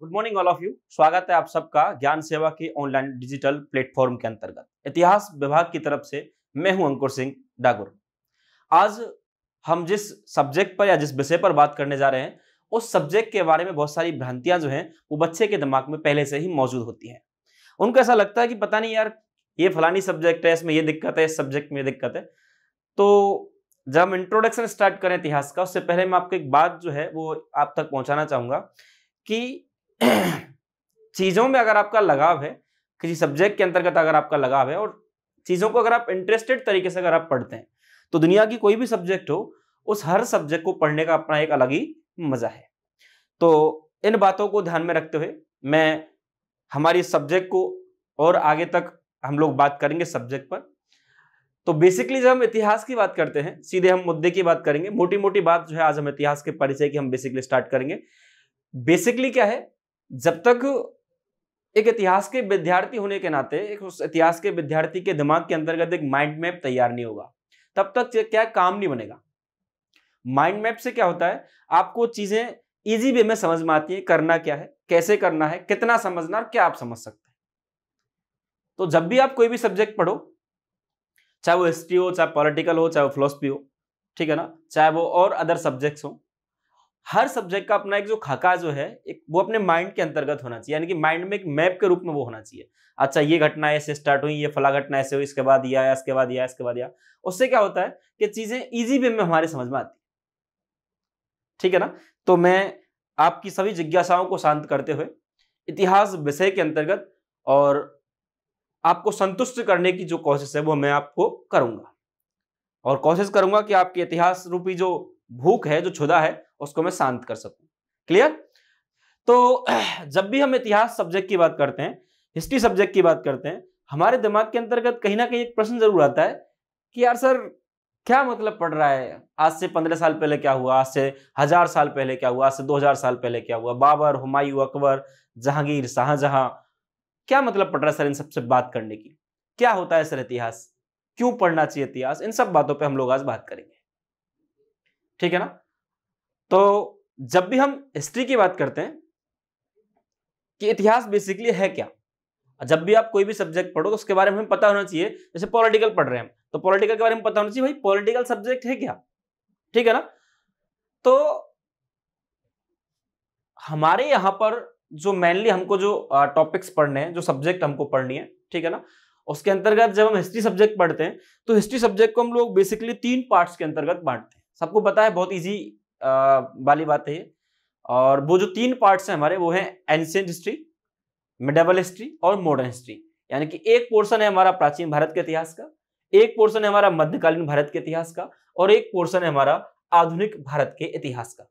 Good morning all of you. स्वागत है आप सबका ज्ञान सेवा के ऑनलाइन डिजिटल प्लेटफॉर्म के अंतर्गत इतिहास विभाग की तरफ से। मैं हूं अंकुर सिंह डागुर। आज हम जिस सब्जेक्ट पर या जिस विषय पर बात करने जा रहे हैं उस सब्जेक्ट के बारे में बहुत सारी भ्रांतियां जो हैं वो बच्चे के दिमाग में पहले से ही मौजूद होती हैं। उनको ऐसा लगता है कि पता नहीं यार, ये फलानी सब्जेक्ट है, इसमें ये दिक्कत है, इस सब्जेक्ट में ये दिक्कत है। तो जब हम इंट्रोडक्शन स्टार्ट करें इतिहास का, उससे पहले मैं आपको एक बात जो है वो आप तक पहुंचाना चाहूंगा कि चीजों में अगर आपका लगाव है, किसी सब्जेक्ट के अंतर्गत अगर आपका लगाव है और चीजों को अगर आप इंटरेस्टेड तरीके से अगर आप पढ़ते हैं तो दुनिया की कोई भी सब्जेक्ट हो, उस हर सब्जेक्ट को पढ़ने का अपना एक अलग ही मजा है। तो इन बातों को ध्यान में रखते हुए मैं हमारी सब्जेक्ट को और आगे तक हम लोग बात करेंगे सब्जेक्ट पर। तो बेसिकली जब हम इतिहास की बात करते हैं, सीधे हम मुद्दे की बात करेंगे। मोटी मोटी बात जो है आज हम इतिहास के परिचय की हम बेसिकली स्टार्ट करेंगे। बेसिकली क्या है, जब तक एक इतिहास के विद्यार्थी होने के नाते एक उस इतिहास के विद्यार्थी के दिमाग के अंतर्गत एक माइंड मैप तैयार नहीं होगा, तब तक क्या काम नहीं बनेगा। माइंड मैप से क्या होता है, आपको चीजें इजी वे में समझ में आती है, करना क्या है, कैसे करना है, कितना समझना और क्या आप समझ सकते हैं। तो जब भी आप कोई भी सब्जेक्ट पढ़ो, चाहे वो हिस्ट्री हो, चाहे पॉलिटिकल हो, चाहे वो फिलोसफी हो, ठीक है ना, चाहे वो और अदर सब्जेक्ट्स हो, हर सब्जेक्ट का अपना एक जो खाका जो है एक वो अपने माइंड के अंतर्गत होना चाहिए, यानी कि माइंड में एक मैप के रूप में वो होना चाहिए। अच्छा, ये घटना ऐसे स्टार्ट हुई, ये फला घटना ऐसे हुई, इसके बाद ये आया, इसके बाद ये आया, इसके बाद यह। उससे क्या होता है कि चीजें इजी वे में हमारे समझ में आती है, ठीक है ना। तो मैं आपकी सभी जिज्ञासाओं को शांत करते हुए इतिहास विषय के अंतर्गत और आपको संतुष्ट करने की जो कोशिश है वो मैं आपको करूंगा, और कोशिश करूंगा कि आपके इतिहास रूपी जो भूख है, जो क्षुधा है, उसको मैं शांत कर सकूं। क्लियर? तो जब भी हम इतिहास सब्जेक्ट की बात करते हैं, हिस्ट्री सब्जेक्ट की बात करते हैं, हमारे दिमाग के अंतर्गत कहीं ना कहीं एक प्रश्न जरूर आता है कि यार सर, क्या मतलब पड़ रहा है? आज से 15 साल पहले क्या हुआ, आज से 1000 साल पहले क्या हुआ, आज से 2000 साल पहले क्या हुआ, बाबर, हुमायूं, अकबर, जहांगीर, शाहजहां, क्या मतलब पड़ रहा है सर इन सबसे बात करने की? क्या होता है सर इतिहास? क्यों पढ़ना चाहिए इतिहास? इन सब बातों पे हम लोग आज बात करेंगे, ठीक है ना। तो जब भी हम हिस्ट्री की बात करते हैं कि इतिहास बेसिकली है क्या, जब भी आप कोई भी सब्जेक्ट पढ़ो तो उसके बारे में हमें पता होना चाहिए। जैसे पॉलिटिकल पढ़ रहे हैं हम, तो पॉलिटिकल के बारे में पता होना चाहिए भाई पॉलिटिकल सब्जेक्ट है क्या, ठीक है ना। तो हमारे यहां पर जो मेनली हमको जो टॉपिक्स पढ़ने हैं, जो सब्जेक्ट हमको पढ़नी है, ठीक है ना, उसके अंतर्गत जब हम हिस्ट्री सब्जेक्ट पढ़ते हैं तो हिस्ट्री सब्जेक्ट को हम लोग बेसिकली 3 पार्ट्स के अंतर्गत बांटते हैं। सबको पता है, बहुत इजी वाली बात है ये। और वो जो 3 पार्ट्स हैं हमारे, वो हैं एंशिएंट हिस्ट्री, मिडिवल हिस्ट्री और मॉडर्न हिस्ट्री। यानी कि एक पोर्शन है हमारा प्राचीन भारत के इतिहास का, एक पोर्शन है हमारा मध्यकालीन भारत के इतिहास का, और एक पोर्शन है हमारा आधुनिक भारत के इतिहास का,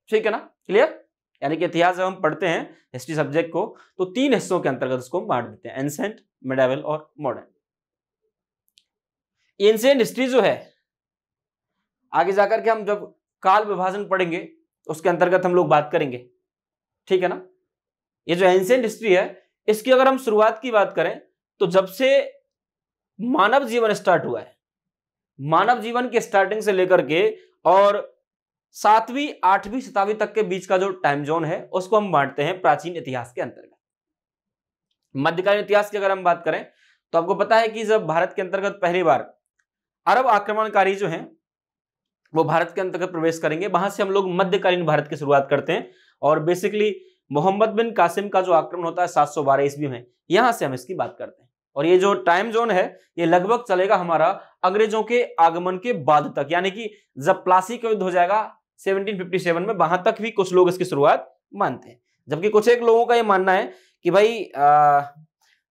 ठीक है ना। क्लियर? यानी कि इतिहास जब हम पढ़ते हैं हिस्ट्री सब्जेक्ट को तो 3 हिस्सों के अंतर्गत उसको हम बांट देते हैं, एंशिएंट, मिडिवल और मॉडर्न। एंशिएंट हिस्ट्री जो है, आगे जाकर के हम जब काल विभाजन पढ़ेंगे उसके अंतर्गत हम लोग बात करेंगे, ठीक है ना। ये जो एंशिएंट हिस्ट्री है, इसकी अगर हम शुरुआत की बात करें तो जब से मानव जीवन स्टार्ट हुआ है, मानव जीवन के स्टार्टिंग से लेकर के और 7वीं 8वीं शताब्दी तक के बीच का जो टाइम जोन है उसको हम बांटते हैं प्राचीन इतिहास के अंतर्गत। मध्यकालीन इतिहास की अगर हम बात करें तो आपको पता है कि जब भारत के अंतर्गत पहली बार अरब आक्रमणकारी जो हैं वो भारत के अंतर्गत प्रवेश करेंगे, वहां से हम लोग मध्यकालीन भारत की शुरुआत करते हैं। और बेसिकली मोहम्मद बिन कासिम का जो आक्रमण होता है 712 ईस्वी में, यहां से हम इसकी बात करते हैं। और ये जो टाइम जोन है ये लगभग चलेगा हमारा अंग्रेजों के आगमन के बाद तक, यानी कि जब प्लासी का युद्ध हो जाएगा 1757 में, वहां तक भी कुछ लोग इसकी शुरुआत मानते हैं। जबकि कुछ एक लोगों का ये मानना है कि भाई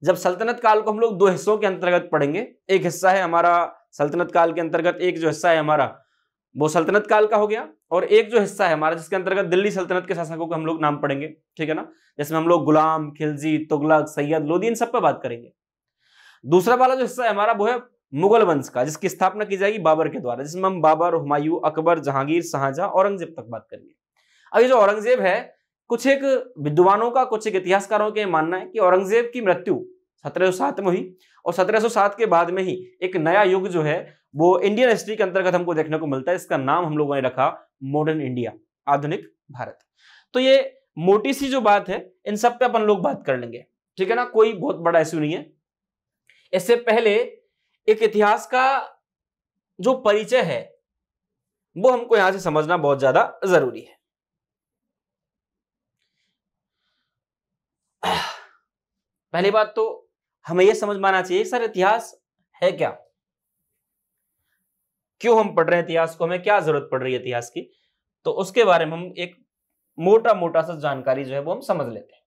जब सल्तनत काल को हम लोग 2 हिस्सों के अंतर्गत पढ़ेंगे, एक हिस्सा है हमारा सल्तनत काल के अंतर्गत, एक जो हिस्सा है हमारा वो सल्तनत काल का हो गया, और एक जो हिस्सा है हमारा जिसके अंतर्गत दिल्ली सल्तनत के शासकों का हम लोग नाम पढ़ेंगे, ठीक है ना। जिसमें हम लोग गुलाम, खिलजी, तुगलक, सैयद, लोदी, इन सब पे बात करेंगे। दूसरा वाला जो हिस्सा है हमारा वो है मुगल वंश का, जिसकी स्थापना की जाएगी बाबर के द्वारा, जिसमें हम बाबर, हुमायूं, अकबर, जहांगीर, शाहजहां, औरंगजेब तक बात करेंगे। अब ये जो औरंगजेब है, कुछ एक विद्वानों का, कुछ एक इतिहासकारों का मानना है कि औरंगजेब की मृत्यु 1707 में हुई, और 1707 के बाद में ही एक नया युग जो है वो इंडियन हिस्ट्री के अंतर्गत हमको देखने को मिलता है। इसका नाम हम लोगों ने रखा मॉडर्न इंडिया, आधुनिक भारत। तो ये मोटी सी जो बात है इन सब पे अपन लोग बात कर लेंगे, ठीक है ना, कोई बहुत बड़ा इश्यू नहीं है। इससे पहले एक इतिहास का जो परिचय है वो हमको यहां से समझना बहुत ज्यादा जरूरी है। पहली बात तो हमें यह समझ में आना चाहिए सर इतिहास है क्या, क्यों हम पढ़ रहे हैं इतिहास को, हमें क्या जरूरत पड़ रही है इतिहास की। तो उसके बारे में हम एक मोटा मोटा सा जानकारी जो है वो हम समझ लेते हैं।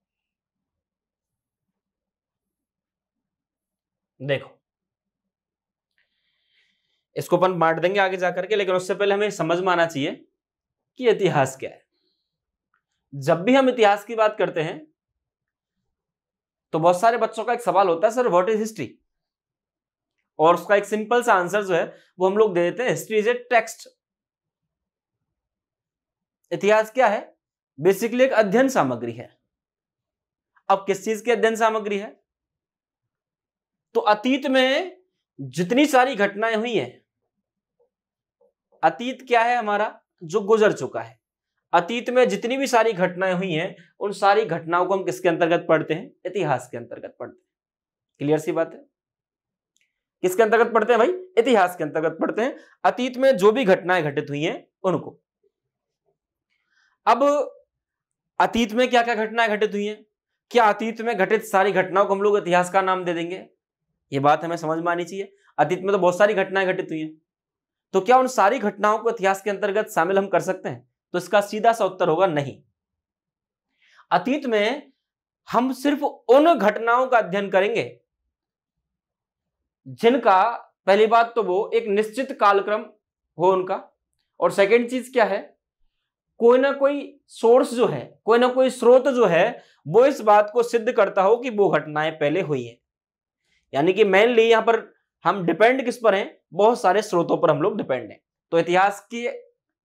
देखो इसको अपन बांट देंगे आगे जाकर के, लेकिन उससे पहले हमें समझ में आना चाहिए कि इतिहास क्या है। जब भी हम इतिहास की बात करते हैं तो बहुत सारे बच्चों का एक सवाल होता है, सर व्हाट इज हिस्ट्री, और उसका एक सिंपल सा आंसर जो है वो हम लोग दे देते हैं, हिस्ट्री इज ए टेक्स्ट। इतिहास क्या है, बेसिकली एक अध्ययन सामग्री है। अब किस चीज की अध्ययन सामग्री है, तो अतीत में जितनी सारी घटनाएं हुई हैं, अतीत क्या है हमारा जो गुजर चुका है, अतीत में जितनी भी सारी घटनाएं हुई हैं उन सारी घटनाओं को हम किसके अंतर्गत पढ़ते हैं, इतिहास के अंतर्गत पढ़ते हैं। क्लियर सी बात है, किसके अंतर्गत पढ़ते हैं भाई, इतिहास के अंतर्गत पढ़ते हैं, अतीत में जो भी घटनाएं घटित हुई हैं उनको। अब अतीत में क्या क्या घटनाएं घटित हुई हैं, क्या अतीत में घटित सारी घटनाओं को हम लोग इतिहास का नाम दे देंगे, ये बात हमें समझ में आनी चाहिए। अतीत में तो बहुत सारी घटनाएं घटित हुई हैं, तो क्या उन सारी घटनाओं को इतिहास के अंतर्गत शामिल हम कर सकते हैं, तो इसका सीधा सा उत्तर होगा नहीं। अतीत में हम सिर्फ उन घटनाओं का अध्ययन करेंगे जिनका पहली बात तो वो एक निश्चित कालक्रम हो उनका, और सेकंड चीज क्या है, कोई ना कोई सोर्स जो है, कोई ना कोई स्रोत जो है वो इस बात को सिद्ध करता हो कि वो घटनाएं पहले हुई हैं। यानी कि मेनली यहां पर हम डिपेंड किस पर हैं, बहुत सारे स्रोतों पर हम लोग डिपेंड हैं। तो इतिहास के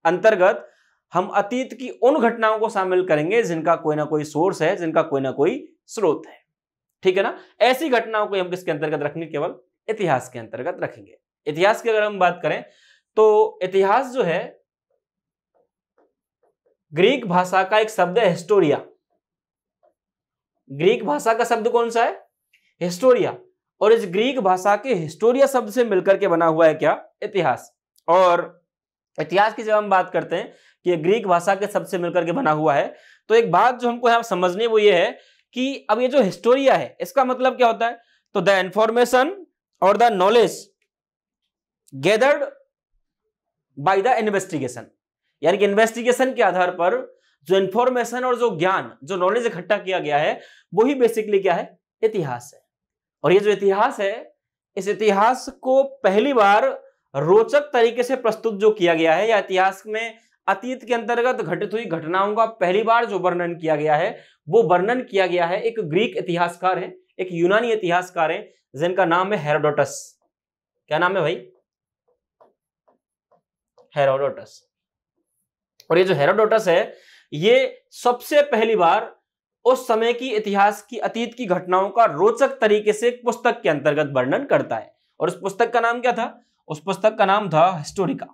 अंतर्गत हम अतीत की उन घटनाओं को शामिल करेंगे जिनका कोई ना कोई सोर्स है, जिनका कोई ना कोई स्रोत है, ठीक है ना। ऐसी घटनाओं को हम किसके अंतर्गत रखेंगे, केवल इतिहास के अंतर्गत रखेंगे। इतिहास की अगर हम बात करें तो इतिहास जो है ग्रीक भाषा का एक शब्द है हिस्टोरिया। ग्रीक भाषा का शब्द कौन सा है, हिस्टोरिया, और इस ग्रीक भाषा के हिस्टोरिया शब्द से मिलकर के बना हुआ है क्या, इतिहास। और इतिहास की जब हम बात करते हैं कि ग्रीक भाषा के शब्द से मिलकर के बना हुआ है, तो एक बात जो हमको यहां समझनी है वो ये है कि अब ये जो हिस्टोरिया है इसका मतलब क्या होता है, तो द इंफॉर्मेशन और the knowledge gathered by the investigation, यानी कि इन्वेस्टिगेशन के आधार पर जो इंफॉर्मेशन और जो ज्ञान, जो नॉलेज इकट्ठा किया गया है, वही बेसिकली क्या है, इतिहास है। और ये जो इतिहास है, इस इतिहास को पहली बार रोचक तरीके से प्रस्तुत जो किया गया है, या इतिहास में अतीत के अंतर्गत घटित हुई घटनाओं का पहली बार जो वर्णन किया गया है, वो वर्णन किया गया है एक ग्रीक इतिहासकार है, एक यूनानी इतिहासकार है, जिनका नाम है हेरोडोटस। क्या नाम है भाई, हेरोडोटस। और ये जो हेरोडोटस है, ये सबसे पहली बार उस समय की इतिहास की, अतीत की घटनाओं का रोचक तरीके से एक पुस्तक के अंतर्गत वर्णन करता है। और उस पुस्तक का नाम क्या था, उस पुस्तक का नाम था हिस्टोरिका।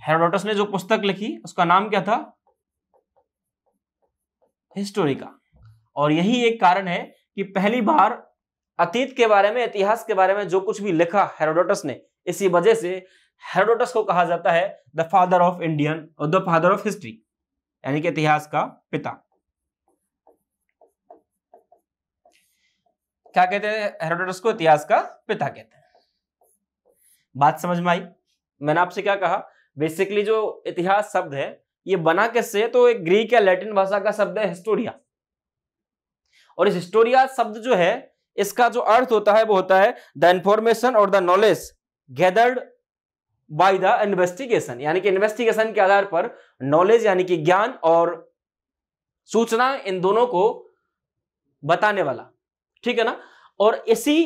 हेरोडोटस ने जो पुस्तक लिखी उसका नाम क्या था, हिस्टोरिका। और यही एक कारण है कि पहली बार अतीत के बारे में, इतिहास के बारे में जो कुछ भी लिखा हेरोडोटस ने, इसी वजह से हेरोडोटस को कहा जाता है द फादर ऑफ इंडियन और द फादर ऑफ हिस्ट्री, यानी कि इतिहास का पिता। क्या कहते हैं हेरोडोटस को, इतिहास का पिता कहते हैं। बात समझ में आई। मैंने आपसे क्या कहा, बेसिकली जो इतिहास शब्द है ये बना किससे, तो एक ग्रीक या लैटिन भाषा का शब्द है हिस्टोरिया। और इस हिस्टोरिया शब्द जो है, इसका जो अर्थ होता है वो होता है द इंफॉर्मेशन और the knowledge gathered by the investigation, यानी कि इन्वेस्टिगेशन के आधार पर नॉलेज यानी कि ज्ञान और सूचना, इन दोनों को बताने वाला, ठीक है ना। और इसी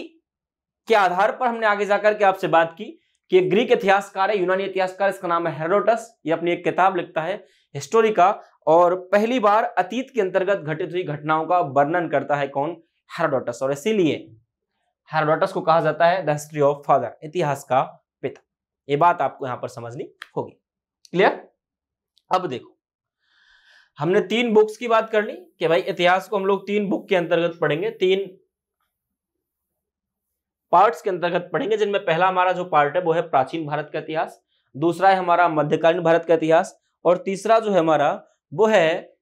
के आधार पर हमने आगे जाकर के आपसे बात की कि एक ग्रीक इतिहासकार है, यूनानी इतिहासकार, इसका नाम है हेरोडोटस। ये अपनी एक किताब लिखता है हिस्टोरिका, और पहली बार अतीत के अंतर्गत घटित हुई घटनाओं का वर्णन करता है कौन, हेरोडोटस। और इसीलिए हेरोडोटस को कहा जाता है द हिस्ट्री ऑफ फादर, इतिहास का पिता। ये बात आपको यहां पर समझनी होगी। क्लियर। अब देखो, हमने 3 बुक्स की बात कर ली कि भाई इतिहास को हम लोग 3 बुक के अंतर्गत पढ़ेंगे, 3 पार्ट्स के अंतर्गत पढ़ेंगे, जिनमें पहला हमारा जो पार्ट है वो है प्राचीन भारत का इतिहास, दूसरा है हमारा मध्यकालीन भारत का इतिहास, और तीसरा जो है हमारा वो है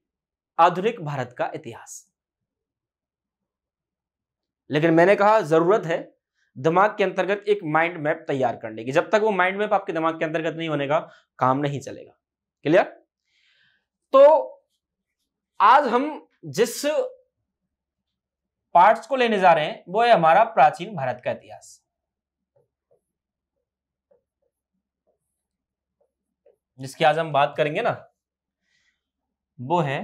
आधुनिक भारत का इतिहास। लेकिन मैंने कहा जरूरत है दिमाग के अंतर्गत एक माइंड मैप तैयार करने की। जब तक वो माइंड मैप आपके दिमाग के अंतर्गत नहीं होने का, काम नहीं चलेगा। क्लियर? तो आज हम जिस पार्ट्स को लेने जा रहे हैं वो है हमारा प्राचीन भारत का इतिहास। जिसकी आज हम बात करेंगे ना, वो है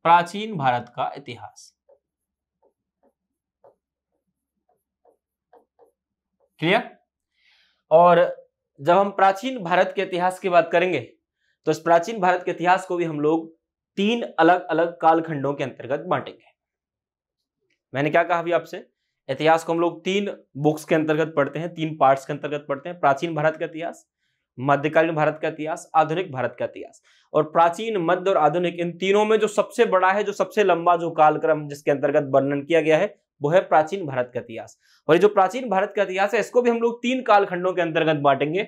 प्राचीन भारत का इतिहास। क्लियर? और जब हम प्राचीन भारत के इतिहास की बात करेंगे तो इस प्राचीन भारत के इतिहास को भी हम लोग 3 अलग अलग कालखंडों के अंतर्गत बांटेंगे। मैंने क्या कहा अभी आपसे, इतिहास को हम लोग 3 बुक्स के अंतर्गत पढ़ते हैं, 3 पार्ट्स के अंतर्गत पढ़ते हैं। प्राचीन भारत का इतिहास, मध्यकालीन भारत का इतिहास, आधुनिक भारत का इतिहास। और प्राचीन, मध्य और आधुनिक, इन तीनों में जो सबसे बड़ा है, जो सबसे लंबा जो कालक्रम जिसके अंतर्गत वर्णन किया गया है, वो है प्राचीन भारत का इतिहास। और ये जो प्राचीन भारत का इतिहास है, इसको भी हम लोग 3 कालखंडों के अंतर्गत बांटेंगे।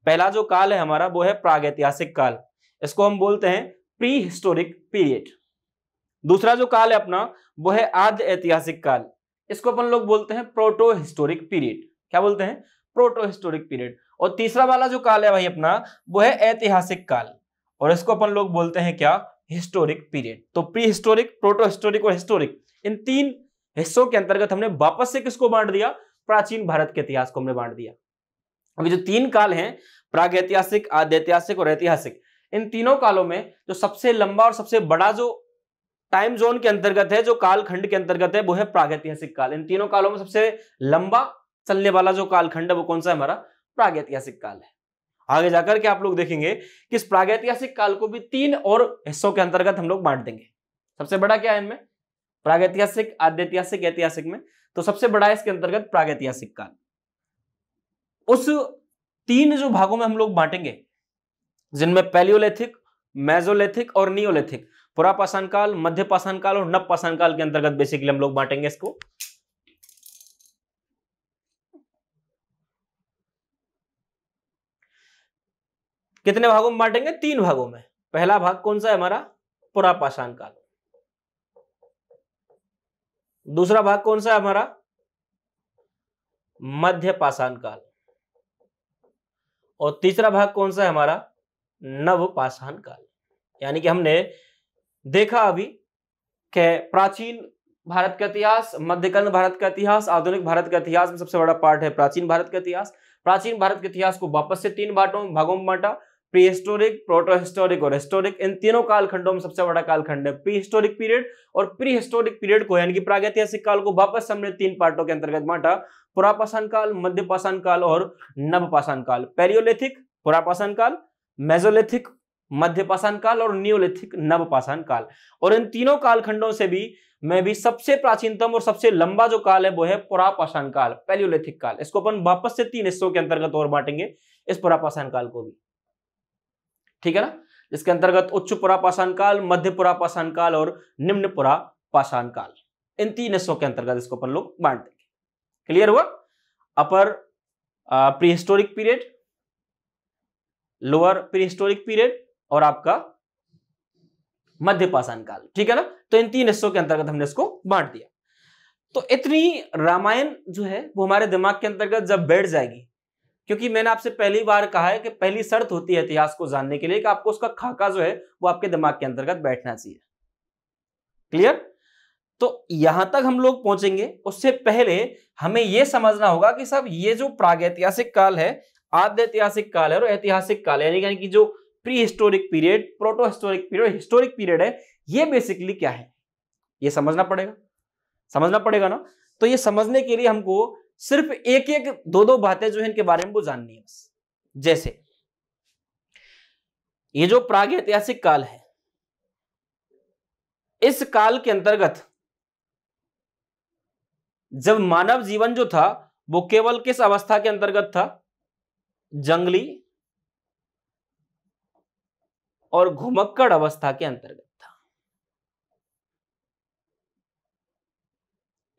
पहला जो काल है हमारा वो है प्रागैतिहासिक काल, इसको हम बोलते हैं प्री हिस्टोरिक पीरियड। दूसरा जो काल है अपना वो है आद्य ऐतिहासिक काल, इसको अपन लोग बोलते हैं प्रोटो हिस्टोरिक पीरियड। क्या बोलते हैं? Proto historic period. और तीसरा वाला जो काल है भाई अपना वो है ऐतिहासिक काल, और इसको अपन लोग बोलते हैं क्या? Historic period. तो प्री हिस्टोरिक, प्रोटो हिस्टोरिक और हिस्टोरिक, इन 3 हिस्सों के अंतर्गत हमने वापस से किसको बांट दिया? प्राचीन भारत के इतिहास को हमने बांट दिया। अभी जो 3 काल हैं, प्रागैतिहासिक, आद्य ऐतिहासिक और ऐतिहासिक, इन तीनों कालों में जो सबसे लंबा और सबसे बड़ा जो टाइम जोन के अंतर्गत है, जो कालखंड के अंतर्गत है, वो है प्रागैतिहासिक काल। इन तीनों कालों में सबसे लंबा चलने वाला जो कालखंड है वो कौन सा है? हमारा प्रागैतिहासिक काल है। आगे जाकर के आप लोग देखेंगे कि इस प्रागैतिहासिक काल को भी 3 और हिस्सों के अंतर्गत हम लोग बांट देंगे। सबसे बड़ा क्या है इनमें? प्रागैतिहासिक, आद्यैतिहासिक, ऐतिहासिक में तो सबसे बड़ा है इसके अंतर्गत प्रागैतिहासिक काल। उस 3 जो भागों में हम लोग बांटेंगे, जिनमें पैलियोलिथिक, मेसोलिथिक और नियोलिथिक, पुरापाषाण काल, मध्य पाषाण काल और नवपाषाण काल के अंतर्गत बेसिकली हम लोग बांटेंगे इसको। कितने भागों में बांटेंगे? 3 भागों में। पहला भाग कौन सा है हमारा? पुरापाषाण काल। दूसरा भाग कौन सा है हमारा? मध्य पाषाण काल। और तीसरा भाग कौन सा है हमारा? नवपाषाण काल। यानी कि हमने देखा अभी कि प्राचीन भारत का इतिहास, मध्यकालीन भारत का इतिहास, आधुनिक भारत का इतिहास में सबसे बड़ा पार्ट है प्राचीन भारत का इतिहास। प्राचीन भारत के इतिहास को वापस से 3 भागों में बांटा, प्री हिस्टोरिक, प्रोटो हिस्टोरिक और हिस्टोरिक। इन तीनों कालखंडों में सबसे बड़ा कालखंड है प्री हिस्टोरिक पीरियड। और प्री हिस्टोरिक पीरियड को यानी कि प्रागैतिहासिक काल को वापस हमने 3 पार्टों के अंतर्गत बांटा, पुरापाषाण काल, मध्य पाषाण काल और नवपाषाण काल। पैलियोलिथिक, पुरापाषाण काल, मेसोलिथिक, मध्य पाषाण काल और नियोलिथिक, नवपाषाण काल। और इन तीनों कालखंडों से भी सबसे प्राचीनतम और सबसे लंबा जो काल है वो है पुरापाषाण काल, पैलियोलिथिक काल। इसको अपन वापस से 3 हिस्सों के अंतर्गत और बांटेंगे इस पुरापाषाण काल को भी। ठीक है ना? इसके अंतर्गत उच्च पुरापाषाण काल, मध्य पुरापाषाण काल और निम्न पुरापाषाण काल, इन 3 हिस्सों के अंतर्गत इसको अपन लोग बांट देंगे। क्लियर हुआ? Upper prehistoric period, lower prehistoric period और आपका मध्य पाषाण काल। ठीक है ना? तो इन 3 हिस्सों के अंतर्गत हमने इसको बांट दिया। तो इतनी रामायण जो है वो हमारे दिमाग के अंतर्गत जब बैठ जाएगी, क्योंकि मैंने आपसे पहली बार कहा है कि पहली शर्त होती है इतिहास को जानने के लिए कि आपको उसका खाका जो है वो आपके दिमाग के अंतर्गत बैठना चाहिए। क्लियर? तो यहां तक हम लोग पहुंचेंगे, उससे पहले हमें यह समझना होगा कि सब ये जो प्रागैतिहासिक काल है, आद्य ऐतिहासिक काल है और ऐतिहासिक काल है, यानी कि जो pre historic period, proto historic period, historic period है, ये बेसिकली क्या है ये समझना पड़ेगा ना। तो ये समझने के लिए हमको सिर्फ एक एक दो बातें जो है इनके बारे में वो जाननी है। जैसे ये जो प्रागैतिहासिक काल है, इस काल के अंतर्गत जब मानव जीवन जो था वो केवल किस अवस्था के अंतर्गत था? जंगली और घुमक्कड़ अवस्था के अंतर्गत था।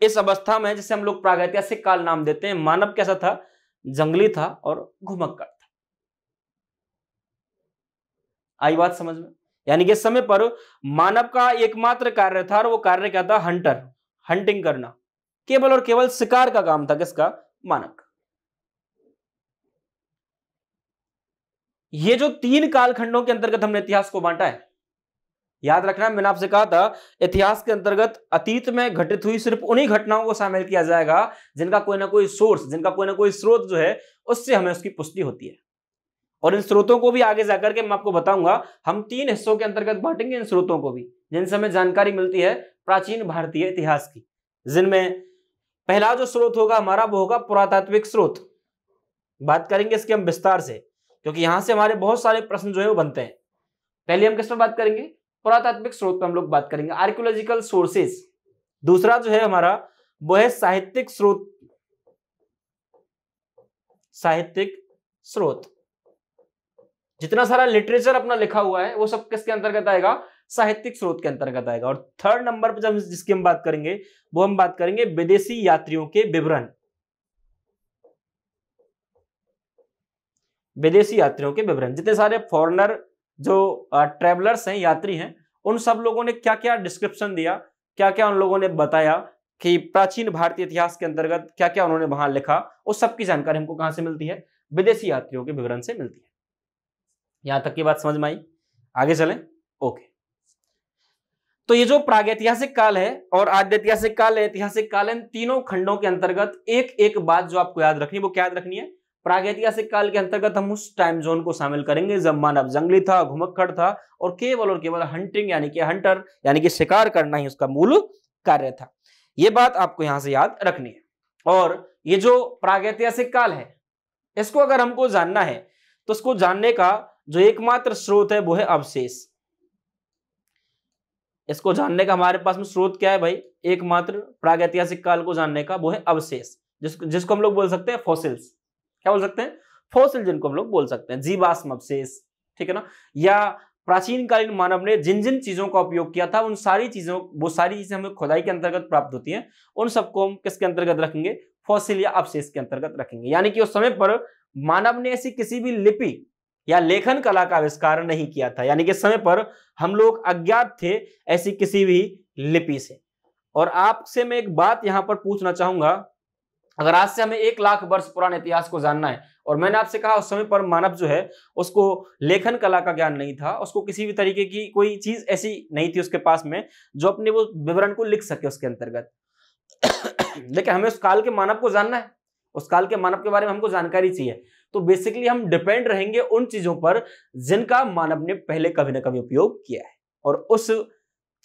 इस अवस्था में जिसे हम लोग प्रागैतिहासिक काल नाम देते हैं, मानव कैसा था? जंगली था और घुमक्कड़ था। आई बात समझ में? यानी कि इस समय पर मानव का एकमात्र कार्य था, और वो कार्य क्या था? हंटर, हंटिंग करना। केवल और केवल शिकार का काम था किसका? मानव का। ये जो 3 कालखंडों के अंतर्गत हमने इतिहास को बांटा है, याद रखना, मैंने आपसे कहा था इतिहास के अंतर्गत अतीत में घटित हुई सिर्फ उन्हीं घटनाओं को शामिल किया जाएगा जिनका कोई ना कोई सोर्स, जिनका कोई ना कोई स्रोत जो है उससे हमें उसकी पुष्टि होती है। और इन स्रोतों को भी आगे जाकर के मैं आपको बताऊंगा। हम 3 हिस्सों के अंतर्गत बांटेंगे इन स्रोतों को भी, जिनसे हमें जानकारी मिलती है प्राचीन भारतीय इतिहास की। जिनमें पहला जो स्रोत होगा हमारा वो होगा पुरातात्विक स्रोत। बात करेंगे इसके हम विस्तार से, क्योंकि यहां से हमारे बहुत सारे प्रश्न जो है वो बनते हैं। पहले हम किस पर बात करेंगे? पुरातात्विक स्रोत पर हम लोग बात करेंगे, आर्कियोलॉजिकल सोर्सेस। दूसरा जो है हमारा वो है साहित्यिक स्रोत। साहित्यिक स्रोत, जितना सारा लिटरेचर अपना लिखा हुआ है वो सब किसके अंतर्गत आएगा? साहित्यिक स्रोत के अंतर्गत आएगा। और थर्ड नंबर पर जब जिसकी हम बात करेंगे वो हम बात करेंगे विदेशी यात्रियों के विवरण। विदेशी यात्रियों के विवरण, जितने सारे फॉरेनर जो ट्रेवलर्स हैं, यात्री हैं, उन सब लोगों ने क्या क्या डिस्क्रिप्शन दिया, क्या क्या उन लोगों ने बताया कि प्राचीन भारतीय इतिहास के अंतर्गत क्या क्या उन्होंने वहां लिखा, उस सब की जानकारी हमको कहां से मिलती है? विदेशी यात्रियों के विवरण से मिलती है। यहां तक की बात समझ में आई? आगे चलें। ओके, तो ये जो प्रागैतिहासिक काल है और आद्य ऐतिहासिक काल है, ऐतिहासिक काल, इन तीनों खंडों के अंतर्गत एक एक बात जो आपको याद रखनी, वो क्या याद रखनी है? प्रागैतिहासिक काल के अंतर्गत हम उस टाइम जोन को शामिल करेंगे जब मानव जंगली था, घुमक्कड़ था और केवल हंटिंग यानी कि हंटर यानी कि शिकार करना ही उसका मूल कार्य था। ये बात आपको यहां से याद रखनी है। और ये जो प्रागैतिहासिक काल है, इसको अगर हमको जानना है तो उसको जानने का जो एकमात्र स्रोत है वो है अवशेष। इसको जानने का हमारे पास में स्रोत क्या है भाई? एकमात्र प्रागैतिहासिक काल को जानने का वो है अवशेष, जिसको हम लोग बोल सकते हैं फॉसिल्स। क्या बोल सकते हैं? फॉसिल, जिनको हम लोग बोल सकते हैं जीवाश्म अवशेष, ठीक है ना। या प्राचीन कालीन मानव ने जिन जिन चीजों का उपयोग किया था, उन सारी चीजों, वो सारी चीजें हमें खुदाई के अंतर्गत प्राप्त होती हैं, उन सबको हम किसके अंतर्गत रखेंगे? फॉसिल या अवशेष के अंतर्गत रखेंगे। यानी कि उस समय पर मानव ने ऐसी किसी भी लिपि या लेखन कला का आविष्कार नहीं किया था। यानी कि समय पर हम लोग अज्ञात थे ऐसी किसी भी लिपि से। और आपसे मैं एक बात यहां पर पूछना चाहूंगा, अगर आज से हमें 1 लाख वर्ष पुराने इतिहास को जानना है, और मैंने आपसे कहा उस समय पर मानव जो है उसको लेखन कला का ज्ञान नहीं था, उसको किसी भी तरीके की कोई चीज ऐसी नहीं थी उसके पास में जो अपने वो विवरण को लिख सके उसके अंतर्गत। लेकिन हमें उस काल के मानव को जानना है, उस काल के मानव के बारे में हमको जानकारी चाहिए। तो बेसिकली हम डिपेंड रहेंगे उन चीजों पर जिनका मानव ने पहले कभी ना कभी उपयोग किया है, और उस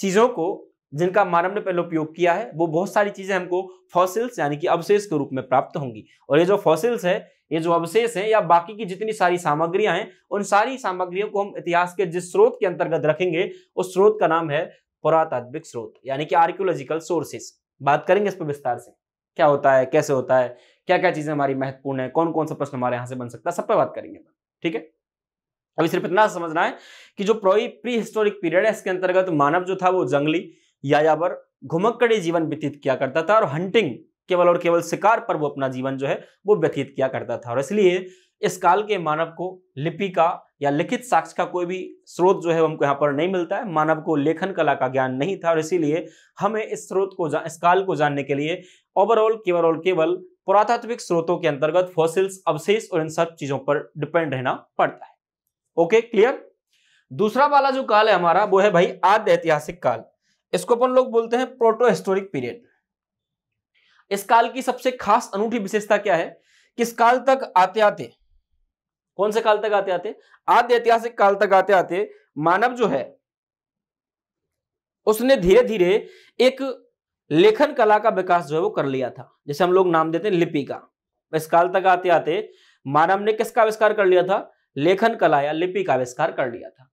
चीजों को जिनका मानव ने पहले उपयोग किया है वो बहुत सारी चीजें हमको फॉसिल्स यानी कि अवशेष के रूप में प्राप्त होंगी। और ये जो फॉसिल्स है, ये जो अवशेष हैं, या बाकी की जितनी सारी सामग्रियां हैं, उन सारी सामग्रियों को हम इतिहास के जिस स्रोत के अंतर्गत रखेंगे उस स्रोत का नाम है पुरातात्विक स्रोत यानी कि आर्कियोलॉजिकल सोर्सेस। बात करेंगे इस पर विस्तार से, क्या होता है, कैसे होता है, क्या क्या चीजें हमारी महत्वपूर्ण है, कौन कौन सा प्रश्न हमारे यहां से बन सकता है, सब पे बात करेंगे। ठीक है, अभी सिर्फ इतना समझना है कि जो प्री हिस्टोरिक पीरियड है इसके अंतर्गत मानव जो था वो जंगली, यायावर, घुमक्कड़ी जीवन व्यतीत किया करता था, और हंटिंग केवल और केवल शिकार पर वो अपना जीवन जो है वो व्यतीत किया करता था। और इसलिए इस काल के मानव को लिपि का या लिखित साक्ष्य का कोई भी स्रोत जो है हमको यहाँ पर नहीं मिलता है। मानव को लेखन कला का ज्ञान नहीं था, और इसीलिए हमें इस स्रोत को, इस काल को जानने के लिए ओवरऑल केवल और केवल पुरातात्विक स्रोतों के अंतर्गत फॉसिल्स, अवशेष और इन सब चीजों पर डिपेंड रहना पड़ता है। Okay, clear. दूसरा वाला जो काल है हमारा वो है भाई आद्य ऐतिहासिक काल। इसको अपन लोग बोलते हैं प्रोटो हिस्टोरिक पीरियड। इस काल की सबसे खास अनूठी विशेषता क्या है कि इस काल तक आते आते, कौन से काल तक आते आते? आद्य ऐतिहासिक काल तक आते आते मानव जो है उसने धीरे धीरे एक लेखन कला का विकास जो है वो कर लिया था, जिसे हम लोग नाम देते हैं लिपि का। इस काल तक आते आते मानव ने किसका आविष्कार कर लिया था? लेखन कला या लिपि का आविष्कार कर लिया था।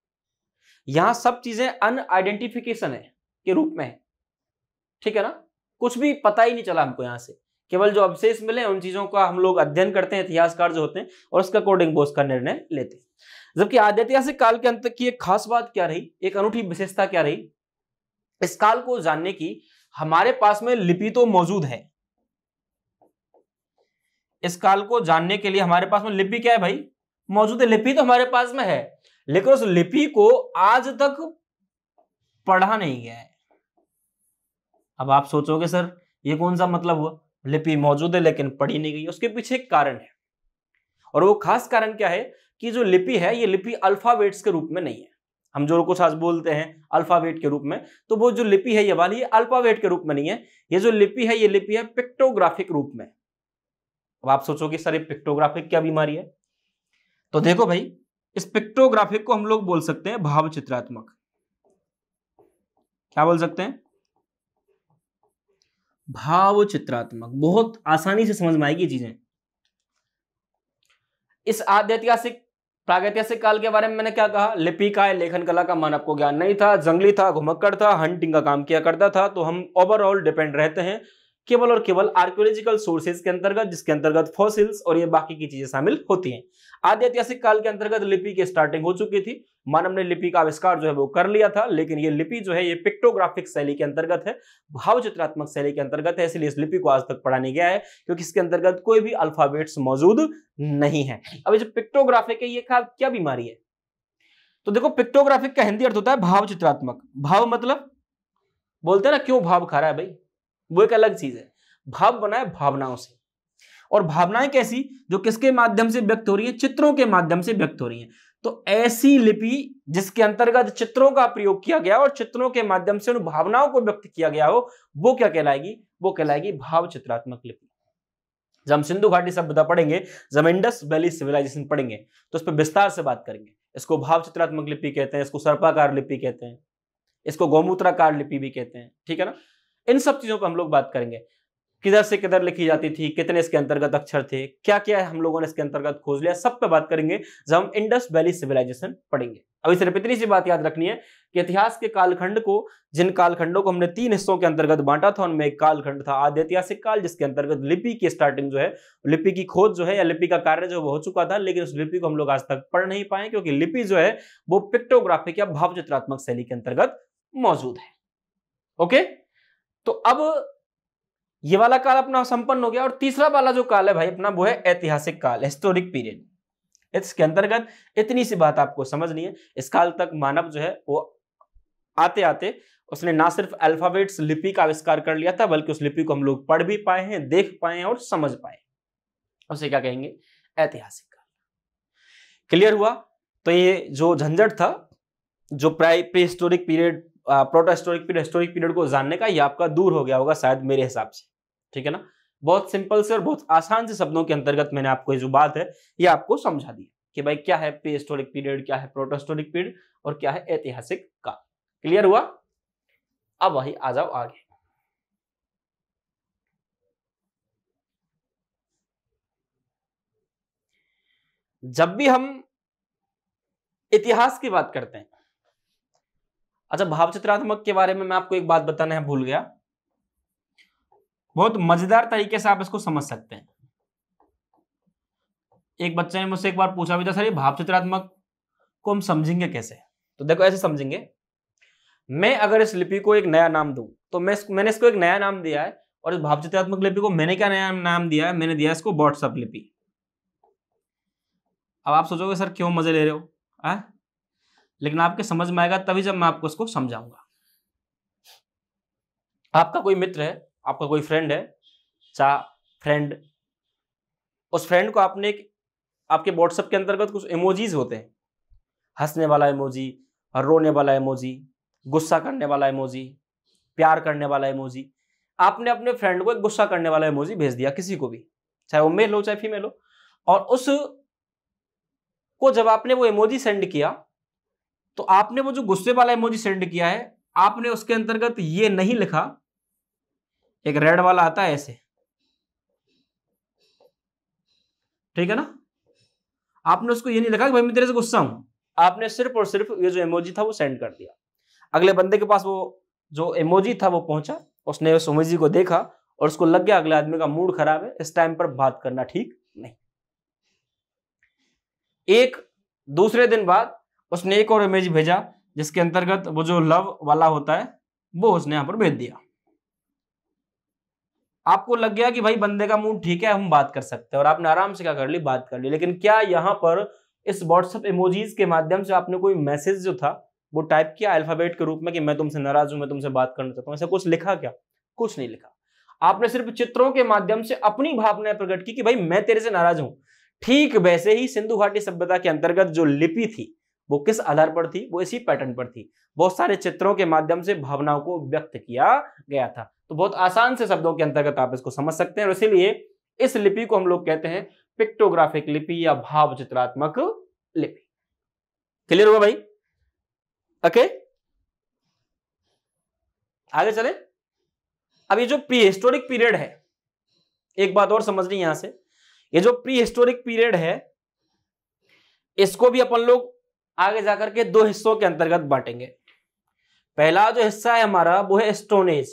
यहां सब चीजें अनआइडेंटिफिकेशन है के रूप में है, ठीक है ना। कुछ भी पता ही नहीं चला हमको यहाँ से, केवल जो अवशेष मिले उन चीजों का हम लोग अध्ययन करते हैं, इतिहासकार जो होते हैं, और उसके अकॉर्डिंग वो उसका निर्णय लेते हैं। जबकि आद्य ऐतिहासिक काल के अंत की एक खास बात क्या रही, एक अनूठी विशेषता क्या रही, इस काल को जानने की हमारे पास में लिपि तो मौजूद है। इस काल को जानने के लिए हमारे पास में लिपि क्या है भाई, मौजूद है, लिपि तो हमारे पास में है, लेकिन उस लिपि को आज तक पढ़ा नहीं गया है। अब आप सोचोगे सर ये कौन सा मतलब हुआ, लिपि मौजूद है लेकिन पढ़ी नहीं गई। उसके पीछे एक कारण है, और वो खास कारण क्या है कि जो लिपि है ये लिपि अल्फाबेट्स के रूप में नहीं है। हम जो कुछ आज बोलते हैं अल्फाबेट के रूप में, तो वो जो लिपि है ये वाली अल्फाबेट के रूप में नहीं है। ये जो लिपि है ये लिपि है पिक्टोग्राफिक रूप में। अब आप सोचोगे सर ये पिक्टोग्राफिक क्या बीमारी है, तो देखो भाई इस पिक्टोग्राफिक को हम लोग बोल सकते हैं भाव चित्रात्मक। क्या बोल सकते हैं, भाव चित्रात्मक। बहुत आसानी से समझ में आएगी चीजें। इस आद्य ऐतिहासिक प्रागैतिहासिक काल के बारे में मैंने क्या कहा, लिपि का लेखन कला का मान आपको ज्ञान नहीं था, जंगली था, घुमक्कड़ था, हंटिंग का काम किया करता था, तो हम ओवरऑल डिपेंड रहते हैं केवल और केवल आर्कियोलॉजिकल सोर्सेज के अंतर्गत, जिसके अंतर्गत फॉसिल्स और ये बाकी की चीजें शामिल होती हैं। आद्य ऐतिहासिक काल के अंतर्गत लिपि की स्टार्टिंग हो चुकी थी, मानव ने लिपि का आविष्कार जो है वो कर लिया था, लेकिन ये लिपि जो है ये पिक्टोग्राफिक शैली के अंतर्गत है, भाव चित्रात्मक शैली के अंतर्गत है, इसलिए इस लिपि को आज तक पढ़ा नहीं गया है, क्योंकि इसके अंतर्गत कोई भी अल्फाबेट्स मौजूद नहीं है। अब जो पिक्टोग्राफिक है ये क्या बीमारी है, तो देखो पिक्टोग्राफिक का हिंदी अर्थ होता है भाव चित्रात्मक। भाव मतलब बोलते हैं ना क्यों भाव खा रहा है भाई, वो एक अलग चीज है। भाव बना है भावनाओं से, और भावनाएं कैसी, जो किसके माध्यम से व्यक्त हो रही है, चित्रों के माध्यम से व्यक्त हो रही है। तो ऐसी लिपि जिसके अंतर्गत चित्रों का प्रयोग किया गया और चित्रों के माध्यम से उन भावनाओं को व्यक्त किया गया हो, वो क्या कहलाएगी, वो कहलाएगी भाव चित्रात्मक लिपि। जब हम सिंधु घाटी सभ्यता पढ़ेंगे, जब इंडस वैली सिविलाइजेशन पढ़ेंगे, तो इस पर विस्तार से बात करेंगे। इसको भाव चित्रात्मक लिपि कहते हैं, इसको सर्पाकार लिपि कहते हैं, इसको गौमूत्राकार लिपि भी कहते हैं, ठीक है ना। इन सब चीजों पर हम लोग बात करेंगे, किधर से किधर लिखी जाती थी, कितने इसके अंतर्गत अक्षर थे, क्या क्या हम लोगों ने इसके अंतर्गत खोज लिया, सब पे बात करेंगे जब हम इंडस वैली सिविलाइजेशन पढ़ेंगे। अभी सिर्फ इतनी सी बात याद रखनी है कि इतिहास के कालखंड को, जिन कालखंडों को हमने 3 हिस्सों के अंतर्गत बांटा था, उनमें एक कालखंड था आद्य ऐतिहासिक काल, जिसके अंतर्गत लिपि की स्टार्टिंग जो है, लिपि की खोज जो है या लिपि का कार्य जो हो चुका था, लेकिन उस लिपि को हम लोग आज तक पढ़ नहीं पाए, क्योंकि लिपि जो है वो पिक्टोग्राफिक या भाव चित्रात्मक शैली के अंतर्गत मौजूद है। ओके, तो अब ये वाला काल अपना संपन्न हो गया, और तीसरा वाला जो काल है भाई अपना, वो है ऐतिहासिक काल, हिस्टोरिक पीरियड। इसके अंतर्गत इतनी सी बात आपको समझनी है, इस काल तक मानव जो है वो आते आते उसने ना सिर्फ अल्फाबेट्स लिपि का आविष्कार कर लिया था, बल्कि उस लिपि को हम लोग पढ़ भी पाए हैं, देख पाए हैं और समझ पाए। उसे क्या कहेंगे, ऐतिहासिक काल। क्लियर हुआ। तो ये जो झंझट था, जो pre historic period, proto historic period, historic period को जानने का, ये आपका दूर हो गया होगा शायद मेरे हिसाब से, ठीक है ना। बहुत सिंपल से और बहुत आसान से शब्दों के अंतर्गत मैंने आपको ये जो बात है ये आपको समझा दी कि भाई क्या है प्री हिस्टोरिक पीरियड, क्या है प्रोटो हिस्टोरिक पीरियड, और क्या है ऐतिहासिक काल। क्लियर हुआ। अब वही आ जाओ आगे। जब भी हम इतिहास की बात करते हैं, अच्छा भाव चित्रात्मक के बारे में मैं आपको एक बात बताना है भूल गया, बहुत मजेदार तरीके से आप इसको समझ सकते हैं। एक बच्चे ने मुझसे एक बार पूछा भी था, सर ये भाव चित्रात्मक को हम समझेंगे कैसे, तो देखो ऐसे समझेंगे, मैं अगर इस लिपि को एक नया नाम दूं, तो मैंने इसको एक नया नाम दिया है, और इस भाव चित्रात्मक लिपि को मैंने क्या नया नाम दिया है, मैंने दिया इसको व्हाट्सएप लिपि। अब आप सोचोगे सर क्यों मजे ले रहे हो, लेकिन आपके समझ में आएगा तभी जब मैं आपको इसको समझाऊंगा। आपका कोई मित्र है, आपका कोई फ्रेंड है, फ्रेंड, उस फ्रेंड को आपने आपके व्हाट्सएप के अंतर्गत कुछ इमोजीज होते हैं, हंसने वाला इमोजी, रोने वाला इमोजी, गुस्सा करने वाला इमोजी, प्यार करने वाला इमोजी। आपने अपने फ्रेंड को एक गुस्सा करने वाला इमोजी भेज दिया, किसी को भी, चाहे वो मेल हो चाहे फीमेल हो, और उस को जब आपने वो इमोजी सेंड किया, तो आपने वो जो गुस्से वाला इमोजी सेंड किया है, आपने उसके अंतर्गत ये नहीं लिखा, एक रेड वाला आता है ऐसे, ठीक है ना, आपने उसको ये नहीं लिखा कि भाई मैं तेरे से गुस्सा हूं, आपने सिर्फ और सिर्फ ये जो इमोजी था वो सेंड कर दिया। अगले बंदे के पास वो जो इमोजी था वो पहुंचा, उसने उस उमेश जी को देखा और उसको लग गया अगले आदमी का मूड खराब है, इस टाइम पर बात करना ठीक नहीं। एक दूसरे दिन बाद उसने एक और इमेज भेजा जिसके अंतर्गत वो जो लव वाला होता है वो उसने यहां पर भेज दिया। आपको लग गया कि भाई बंदे का मूड ठीक है, हम बात कर सकते हैं, और आपने आराम से क्या कर ली, बात कर ली। लेकिन क्या यहां पर इस व्हाट्सएप इमोजीज के माध्यम से आपने कोई मैसेज जो था वो टाइप किया अल्फाबेट के रूप में कि मैं तुमसे नाराज हूं, मैं तुमसे बात करना चाहता हूं, ऐसा कुछ लिखा क्या? कुछ नहीं लिखा। आपने सिर्फ चित्रों के माध्यम से अपनी भावनाएं प्रकट की कि भाई मैं तेरे से नाराज हूं। ठीक वैसे ही सिंधु घाटी सभ्यता के अंतर्गत जो लिपि थी वो किस आधार पर थी? वो इसी पैटर्न पर थी। बहुत सारे चित्रों के माध्यम से भावनाओं को व्यक्त किया गया था। तो बहुत आसान से शब्दों के अंतर्गत आप इसको समझ सकते हैं, और इसीलिए इस लिपि को हम लोग कहते हैं पिक्टोग्राफिक लिपि या भाव चित्रात्मक लिपि। क्लियर हुआ भाई? ओके, आगे चले। अब ये जो प्री हिस्टोरिक पीरियड है, एक बात और समझनी यहां से, ये जो प्री हिस्टोरिक पीरियड है इसको भी अपन लोग आगे जाकर के दो हिस्सों के अंतर्गत बांटेंगे। पहला जो हिस्सा है हमारा वो है स्टोन एज।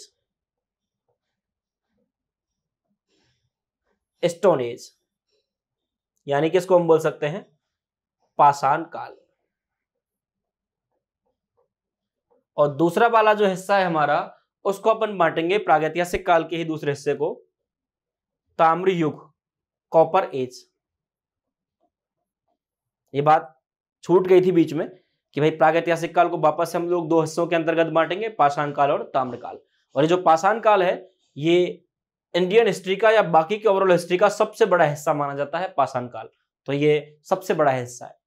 स्टोन एज यानी कि इसको हम बोल सकते हैं पाषाण काल। और दूसरा वाला जो हिस्सा है हमारा उसको अपन बांटेंगे प्रागैतिहासिक काल के ही दूसरे हिस्से को ताम्र युग, कॉपर एज। ये बात छूट गई थी बीच में कि भाई प्रागैतिहासिक काल को वापस से हम लोग दो हिस्सों के अंतर्गत बांटेंगे, पाषाण काल और ताम्र काल। और ये जो पाषाण काल है ये इंडियन हिस्ट्री का या बाकी के ओवरऑल हिस्ट्री का सबसे बड़ा हिस्सा माना जाता है पाषाण काल। तो ये सबसे बड़ा हिस्सा है।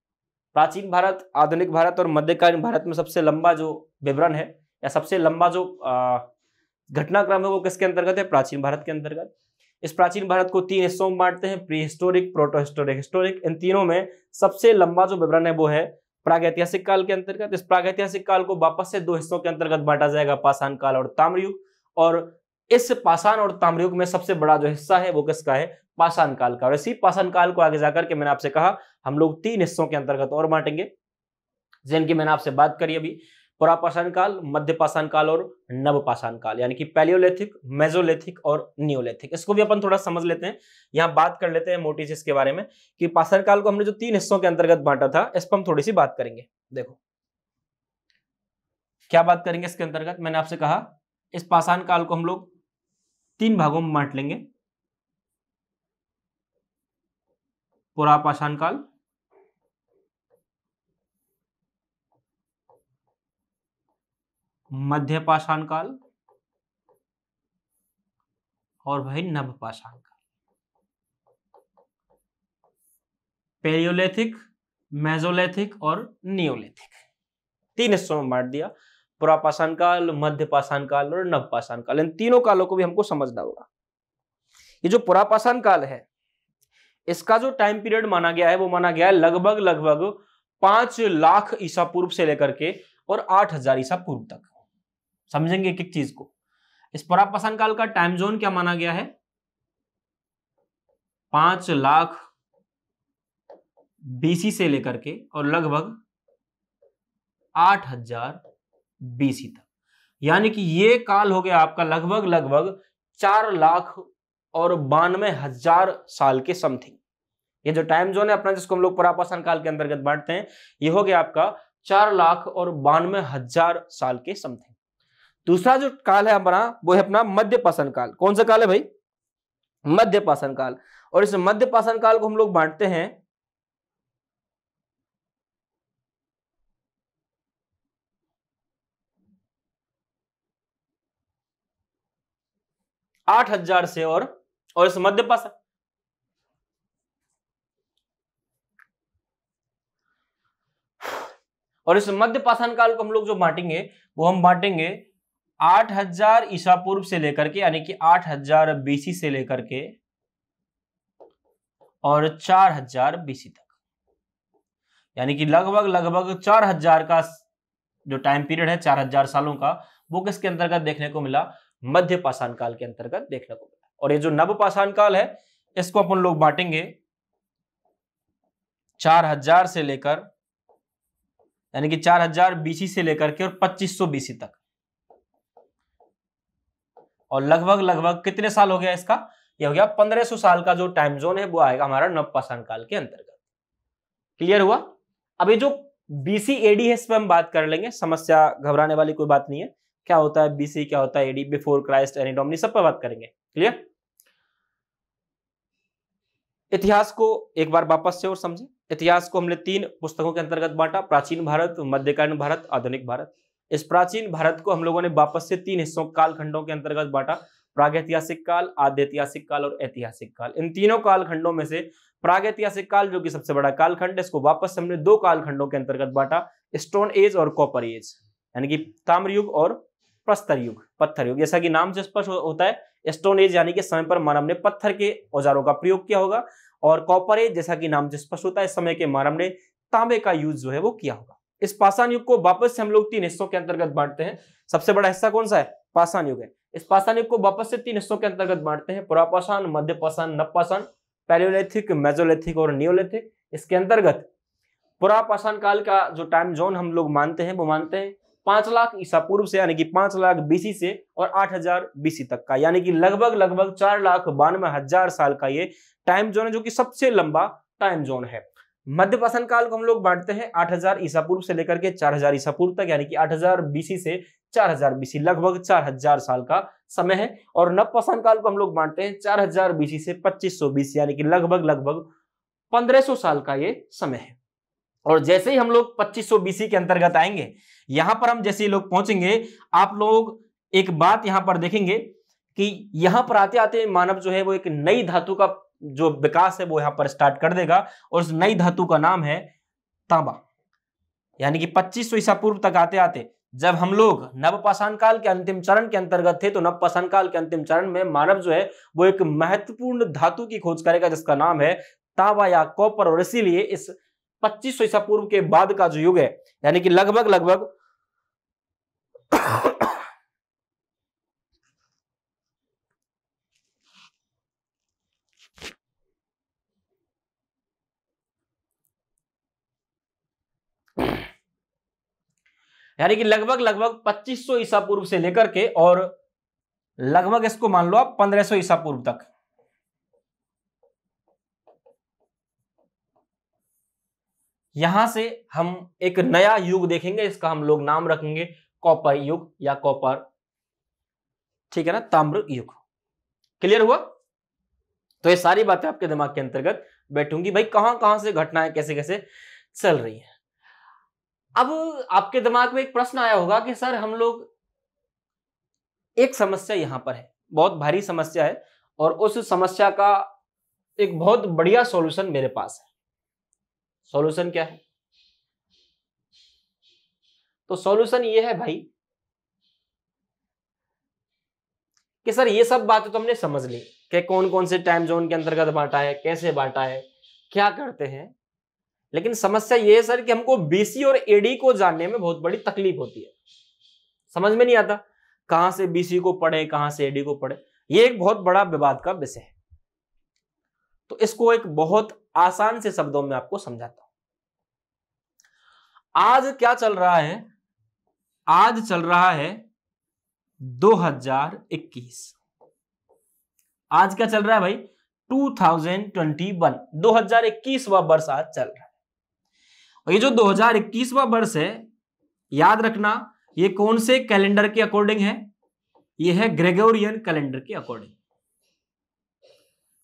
प्राचीन भारत, आधुनिक भारत और मध्यकालीन भारत में सबसे लंबा जो विवरण है या सबसे लंबा जो घटनाक्रम है वो किसके अंतर्गत है? प्राचीन भारत के अंतर्गत। इस प्राचीन भारत को तीन हिस्सों में बांटते हैं, prehistoric, protohistoric, historic. इन तीनों में सबसे लंबा जो विवरण है वो है प्रागैतिहासिक काल के अंतर्गत। इस प्रागैतिहासिक काल को वापस से दो हिस्सों के अंतर्गत बांटा जाएगा, पाषाण काल और ताम्रयुग। और इस पाषाण और ताम्रयुग में सबसे बड़ा जो हिस्सा है वो किसका है? पाषाण काल का। और इसी पाषाण काल को आगे जाकर के मैंने आपसे कहा हम लोग तीन हिस्सों के अंतर्गत और बांटेंगे, जिनकी मैंने आपसे बात करी अभी। पुरापाषाण काल, मध्य पाषाण काल और नवपाषाण काल, यानी कि पैलियोलिथिक, मेसोलिथिक और नियोलिथिक। इसको भी अपन थोड़ा समझ लेते हैं, यहां बात कर लेते हैं मोटी चीज के बारे में कि पाषाण काल को हमने जो तीन हिस्सों के अंतर्गत बांटा था इस पर हम थोड़ी सी बात करेंगे। देखो क्या बात करेंगे इसके अंतर्गत। मैंने आपसे कहा इस पाषाण काल को हम लोग तीन भागों में बांट लेंगे, पुरापाषाण काल, मध्य पाषाण काल और भाई नवपाषाण काल। पेरियोलिथिक, मेसोलिथिक और नियोलिथिक, तीन हिस्सों में बांट दिया। पुरापाषाण काल, मध्य पाषाण काल और नवपाषाण काल। इन तीनों कालों को भी हमको समझना होगा। ये जो पुरापाषाण काल है इसका जो टाइम पीरियड माना गया है वो माना गया है लगभग 5 लाख ईसा पूर्व से लेकर के और 8000 ईसा पूर्व तक। समझेंगे एक एक चीज को। इस पुरापाषाण काल का टाइम जोन क्या माना गया है? 5 लाख बीसी से लेकर के और लगभग 8000 बीसी तक। यानी कि ये काल हो गया आपका लगभग 4 लाख और 92,000 साल के समथिंग। ये जो टाइम जोन है अपना जिसको हम लोग पुरापाषाण काल के अंतर्गत बांटते हैं ये हो गया आपका 4 लाख और 92,000 साल के समथिंग। दूसरा जो काल है हमारा वो है अपना मध्य पाषाण काल। कौन सा काल है भाई? मध्य पाषाण काल। और इस मध्य पाषाण काल को हम लोग बांटते हैं 8,000 से और इस मध्य पाषाण और इस मध्य पाषाण काल को हम लोग जो बांटेंगे वो हम बांटेंगे 8,000 ईसा पूर्व से लेकर के, यानी कि 8,000 बीसी से लेकर के और 4,000 बीसी तक। यानी कि लगभग 4,000 का जो टाइम पीरियड है 4,000 सालों का वो किसके अंतर्गत देखने को मिला? मध्य पाषाण काल के अंतर्गत देखने को मिला। और ये जो नवपाषाण काल है इसको अपन लोग बांटेंगे 4,000 से लेकर, यानी कि 4,000 बीसी से लेकर के और 2500 बीसी तक। और लगभग लगभग कितने साल हो गया इसका, ये हो गया 1500 साल का जो टाइम जोन है वो आएगा हमारा नवपाषाण काल के अंतर्गत। क्लियर हुआ। अब ये जो बीसी एडी है इस पर हम बात कर लेंगे, समस्या घबराने वाली कोई बात नहीं है। क्या होता है बीसी, क्या होता है AD, before Christ, anno Domini, सब पर बात करेंगे। क्लियर। इतिहास को एक बार वापस से और समझे। इतिहास को हमने 3 पुस्तकों के अंतर्गत बांटा, प्राचीन भारत, मध्यकालीन भारत, आधुनिक भारत। इस प्राचीन भारत को हम लोगों ने वापस से 3 हिस्सों कालखंडों के अंतर्गत बांटा, प्रागैतिहासिक काल, आद्यैतिहासिक काल और ऐतिहासिक काल। इन तीनों कालखंडों में से प्रागैतिहासिक काल जो कि सबसे बड़ा कालखंड है, इसको वापस से हमने 2 कालखंडों के अंतर्गत बांटा, स्टोन एज और कॉपर एज, यानी कि ताम्र युग और प्रस्तर युग, पत्थर युग। जैसा कि नाम से स्पष्ट होता है, स्टोन एज यानी कि समय पर मानव ने पत्थर के औजारों का प्रयोग किया होगा, और कॉपर एज जैसा कि नाम से स्पष्ट होता है, इस समय के मानव ने तांबे का यूज जो है वो किया होगा। इस पाषाण युग को वापस से हम लोग 3 हिस्सों के अंतर्गत बांटते हैं। सबसे बड़ा हिस्सा कौन सा है, पाषाण युग है। इस पाषाण युग को वापस से 3 हिस्सों के अंतर्गत बांटते हैं, पुरापाषाण, मध्यपाषाण, नवपाषाण, पैलियोलिथिक, मेसोलिथिक और नियोलिथिक। इसके अंतर्गत पुरापाषाण काल का जो टाइम जोन हम लोग मानते हैं वो मानते हैं 5 लाख ईसा पूर्व से, यानी कि 5 लाख बीसी से और 8000 बीसी तक का, यानी कि लगभग लगभग 4,92,000 साल का ये टाइम जोन है, जो कि सबसे लंबा टाइम जोन है। मध्यपाषाण काल को हम लोग बांटते हैं 8000 ईसा पूर्व से लेकर के 4000 ईसा पूर्व तक, यानी कि 8000 बीसी से 4000 बीसी, लगभग 4000 साल का समय है। और नवपाषाण काल को हम लोग बांटते हैं 4000 बीसी से 2500 बीसी, यानी कि लगभग लगभग 1500 साल का ये समय है। और जैसे ही हम लोग 2500 बीसी के अंतर्गत आएंगे, यहां पर हम जैसे ही लोग पहुंचेंगे, आप लोग एक बात यहां पर देखेंगे कि यहां पर आते आते मानव जो है वो एक नई धातु का जो विकास है वो यहां पर स्टार्ट कर देगा, और उस नई धातु का नाम है तांबा। यानी कि 2500 ईसा पूर्व तक आते आते जब हम लोग नवपाषाण काल के अंतिम चरण के अंतर्गत थे, तो नवपाषाण काल के अंतिम चरण में मानव जो है वो एक महत्वपूर्ण धातु की खोज करेगा जिसका नाम है तांबा या कॉपर। और इसीलिए इस 2500 ईसा पूर्व के बाद का जो युग है, यानी कि लगभग लगभग यानी कि लगभग लगभग 2500 ईसा पूर्व से लेकर के और लगभग इसको मान लो आप 1500 ईसा पूर्व तक, यहां से हम एक नया युग देखेंगे, इसका हम लोग नाम रखेंगे कॉपर युग या कॉपर, ठीक है ना, ताम्र युग। क्लियर हुआ। तो ये सारी बातें आपके दिमाग के अंतर्गत बैठूंगी, भाई कहां कहां से घटनाएं कैसे कैसे चल रही है। अब आपके दिमाग में एक प्रश्न आया होगा कि सर हम लोग, एक समस्या यहां पर है, बहुत भारी समस्या है, और उस समस्या का एक बहुत बढ़िया सॉल्यूशन मेरे पास है। सॉल्यूशन क्या है? तो सॉल्यूशन ये है भाई कि सर ये सब बातें तो हमने समझ ली कि कौन कौन से टाइम जोन के अंतर्गत बांटा है, कैसे बांटा है, क्या करते हैं, लेकिन समस्या ये है सर कि हमको बीसी और एडी को जानने में बहुत बड़ी तकलीफ होती है। समझ में नहीं आता कहां से बीसी को पढ़े, कहां से एडी को पढ़े। ये एक बहुत बड़ा विवाद का विषय है। तो इसको एक बहुत आसान से शब्दों में आपको समझाता हूं। आज क्या चल रहा है? आज चल रहा है 2021। आज क्या चल रहा है भाई? 2021, 2021वां वर्ष आज चल रहा है। और ये जो 2021वां वर्ष है, याद रखना, ये कौन से कैलेंडर के अकॉर्डिंग है? ये है ग्रेगोरियन कैलेंडर के अकॉर्डिंग।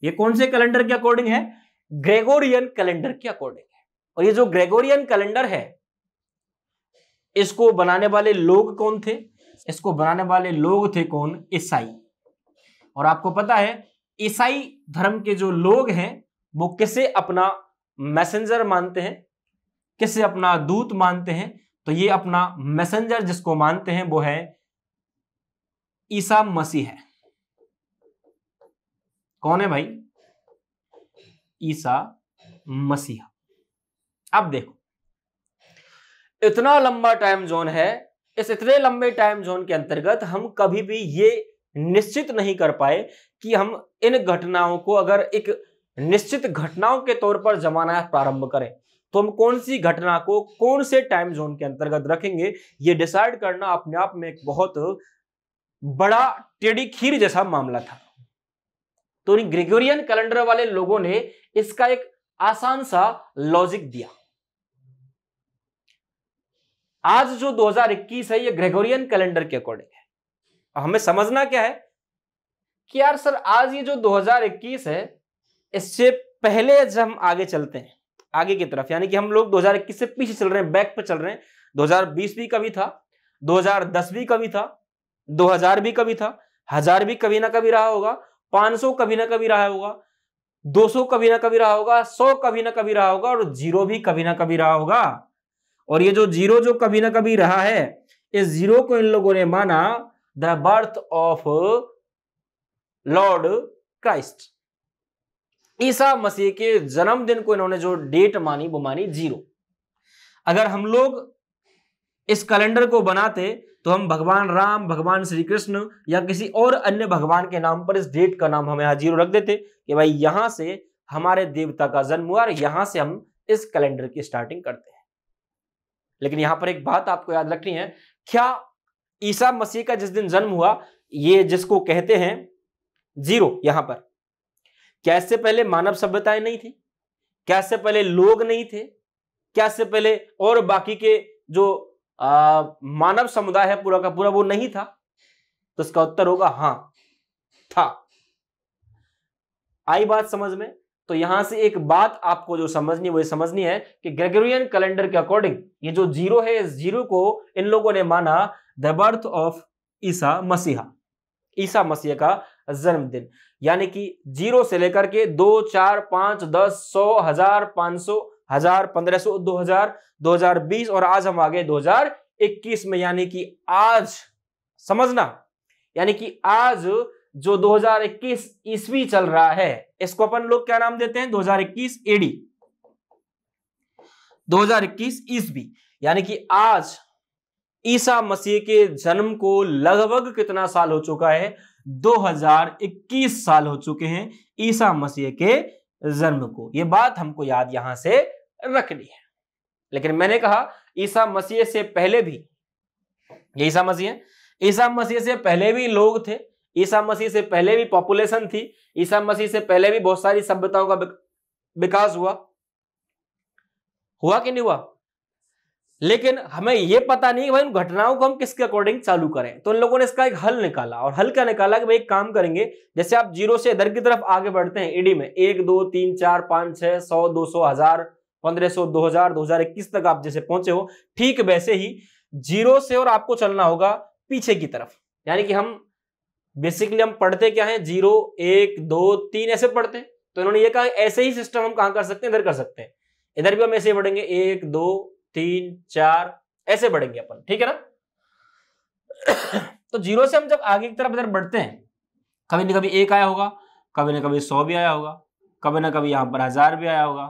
ये कौन से कैलेंडर के अकॉर्डिंग है? ग्रेगोरियन कैलेंडर के अकॉर्डिंग है। और ये जो ग्रेगोरियन कैलेंडर है, इसको बनाने वाले लोग कौन थे? इसको बनाने वाले लोग थे कौन? ईसाई। और आपको पता है ईसाई धर्म के जो लोग हैं वो किसे अपना मैसेंजर मानते हैं, किसे अपना दूत मानते हैं? तो ये अपना मैसेंजर जिसको मानते हैं वो है ईसा मसीह है। कौन है भाई? ईसा मसीह। अब देखो, इतना लंबा टाइम जोन है, इस इतने लंबे टाइम जोन के अंतर्गत हम कभी भी ये निश्चित नहीं कर पाए कि हम इन घटनाओं को अगर एक निश्चित घटनाओं के तौर पर जमाना प्रारंभ करें तो हम कौन सी घटना को कौन से टाइम जोन के अंतर्गत रखेंगे, ये डिसाइड करना अपने आप में एक बहुत बड़ा टेढ़ी खीर जैसा मामला था। तो ग्रेगोरियन कैलेंडर वाले लोगों ने इसका एक आसान सा लॉजिक दिया। आज जो 2021 है ये ग्रेगोरियन कैलेंडर के अकॉर्डिंग है। हमें समझना क्या है कि यार सर आज ये जो 2021 है इससे पहले जब हम आगे चलते हैं आगे की तरफ, यानी कि हम लोग 2021 से पीछे चल रहे हैं, बैक पे चल रहे हैं। 2020 भी कभी था, 2010 भी कभी था, 2000 भी कभी था, 1000 भी कभी ना कभी रहा होगा, 500 कभी ना कभी रहा होगा, 200 कभी ना कभी रहा होगा, 100 कभी ना कभी रहा होगा, और 0 भी कभी ना कभी रहा होगा। और ये जो 0 जो कभी ना कभी रहा है, इस 0 को इन लोगों ने माना the birth of Lord Christ. ईसा मसीह के जन्मदिन को इन्होंने जो डेट मानी वो मानी 0। अगर हम लोग इस कैलेंडर को बनाते तो हम भगवान राम, भगवान श्री कृष्ण या किसी और अन्य भगवान के नाम पर इस डेट का नाम हम यहाँ 0 रख देते कि भाई यहां से हमारे देवता का जन्म हुआ और यहां से हम इस कैलेंडर की स्टार्टिंग करते हैं। लेकिन यहां पर एक बात आपको याद रखनी है, क्या ईसा मसीह का जिस दिन जन्म हुआ, ये जिसको कहते हैं 0 यहां पर, क्या इससे पहले मानव सभ्यताएं नहीं थी? क्या इससे पहले लोग नहीं थे? क्या इससे पहले और बाकी के जो मानव समुदाय है पूरा का पूरा वो नहीं था? तो इसका उत्तर होगा हां था। आई बात समझ में? तो यहां से एक बात आपको जो समझनी वो समझनी है कि ग्रेगोरियन कैलेंडर के अकॉर्डिंग ये जो 0 है, इस 0 को इन लोगों ने माना द बर्थ ऑफ ईसा मसीहा, ईसा मसीह का जन्मदिन। यानी कि 0 से लेकर के 2, 4, 5, 10, 100, 1000, 500, 1000, 1500, 2000, 2020 और आज हम आ गए 2021 में। यानी कि आज समझना, यानी कि आज जो 2021 ईस्वी चल रहा है इसको अपन लोग क्या नाम देते हैं? 2021 एडी, 2021 ईस्वी। यानी कि आज ईसा मसीह के जन्म को लगभग कितना साल हो चुका है? 2021 साल हो चुके हैं ईसा मसीह के जन्म को। यह बात हमको याद यहां से रखनी है। लेकिन मैंने कहा ईसा मसीह से पहले भी, ईसा मसीह से पहले भी लोग थे, ईसा मसीह से पहले भी पॉपुलेशन थी, ईसा मसीह से पहले भी बहुत सारी सभ्यताओं का विकास हुआ कि नहीं हुआ? लेकिन हमें यह पता नहीं कि भाई उन घटनाओं को हम किसके अकॉर्डिंग चालू करें। तो इन लोगों ने इसका एक हल निकाला, और हल क्या निकाला कि भाई एक काम करेंगे, जैसे आप 0 से इधर की तरफ आगे बढ़ते हैं एडी में, 1, 2, 3, 4, 5, 6, 100, 200, 1000, 1500, 2000, 2021 तक आप जैसे पहुंचे हो, ठीक वैसे ही 0 से और आपको चलना होगा पीछे की तरफ। यानी कि हम बेसिकली हम पढ़ते क्या है? 0, 1, 2, 3 ऐसे पढ़ते हैं। तो इन्होंने ये कहा ऐसे ही सिस्टम हम कहां कर सकते हैं? इधर कर सकते हैं। इधर भी हम ऐसे ही बढ़ेंगे, 1, 2, 3, 4 ऐसे बढ़ेंगे अपन, ठीक है ना? तो 0 से हम जब आगे की तरफ इधर बढ़ते हैं, कभी ना कभी 1 आया होगा, कभी ना कभी 100 भी आया होगा, कभी ना कभी यहां पर 1000 भी आया होगा,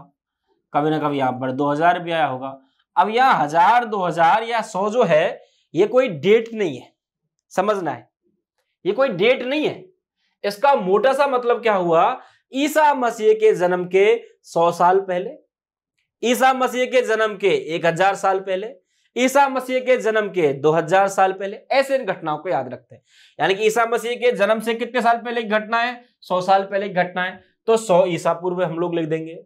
कभी ना कभी यहां पर 2000 भी आया होगा। अब यहां 1000, 2000 या 100 जो है ये कोई डेट नहीं है, समझना है, ये कोई डेट नहीं है। इसका मोटा सा मतलब क्या हुआ? ईसा मसीह के जन्म के 100 साल पहले, ईसा मसीह के जन्म के 1000 साल पहले, ईसा मसीह के जन्म के 2000 साल पहले, ऐसे इन घटनाओं को याद रखते हैं। यानी कि ईसा मसीह के जन्म से कितने साल पहले की घटना है? 100 साल पहले की घटना है, तो 100 ईसा पूर्व हम लोग लिख देंगे।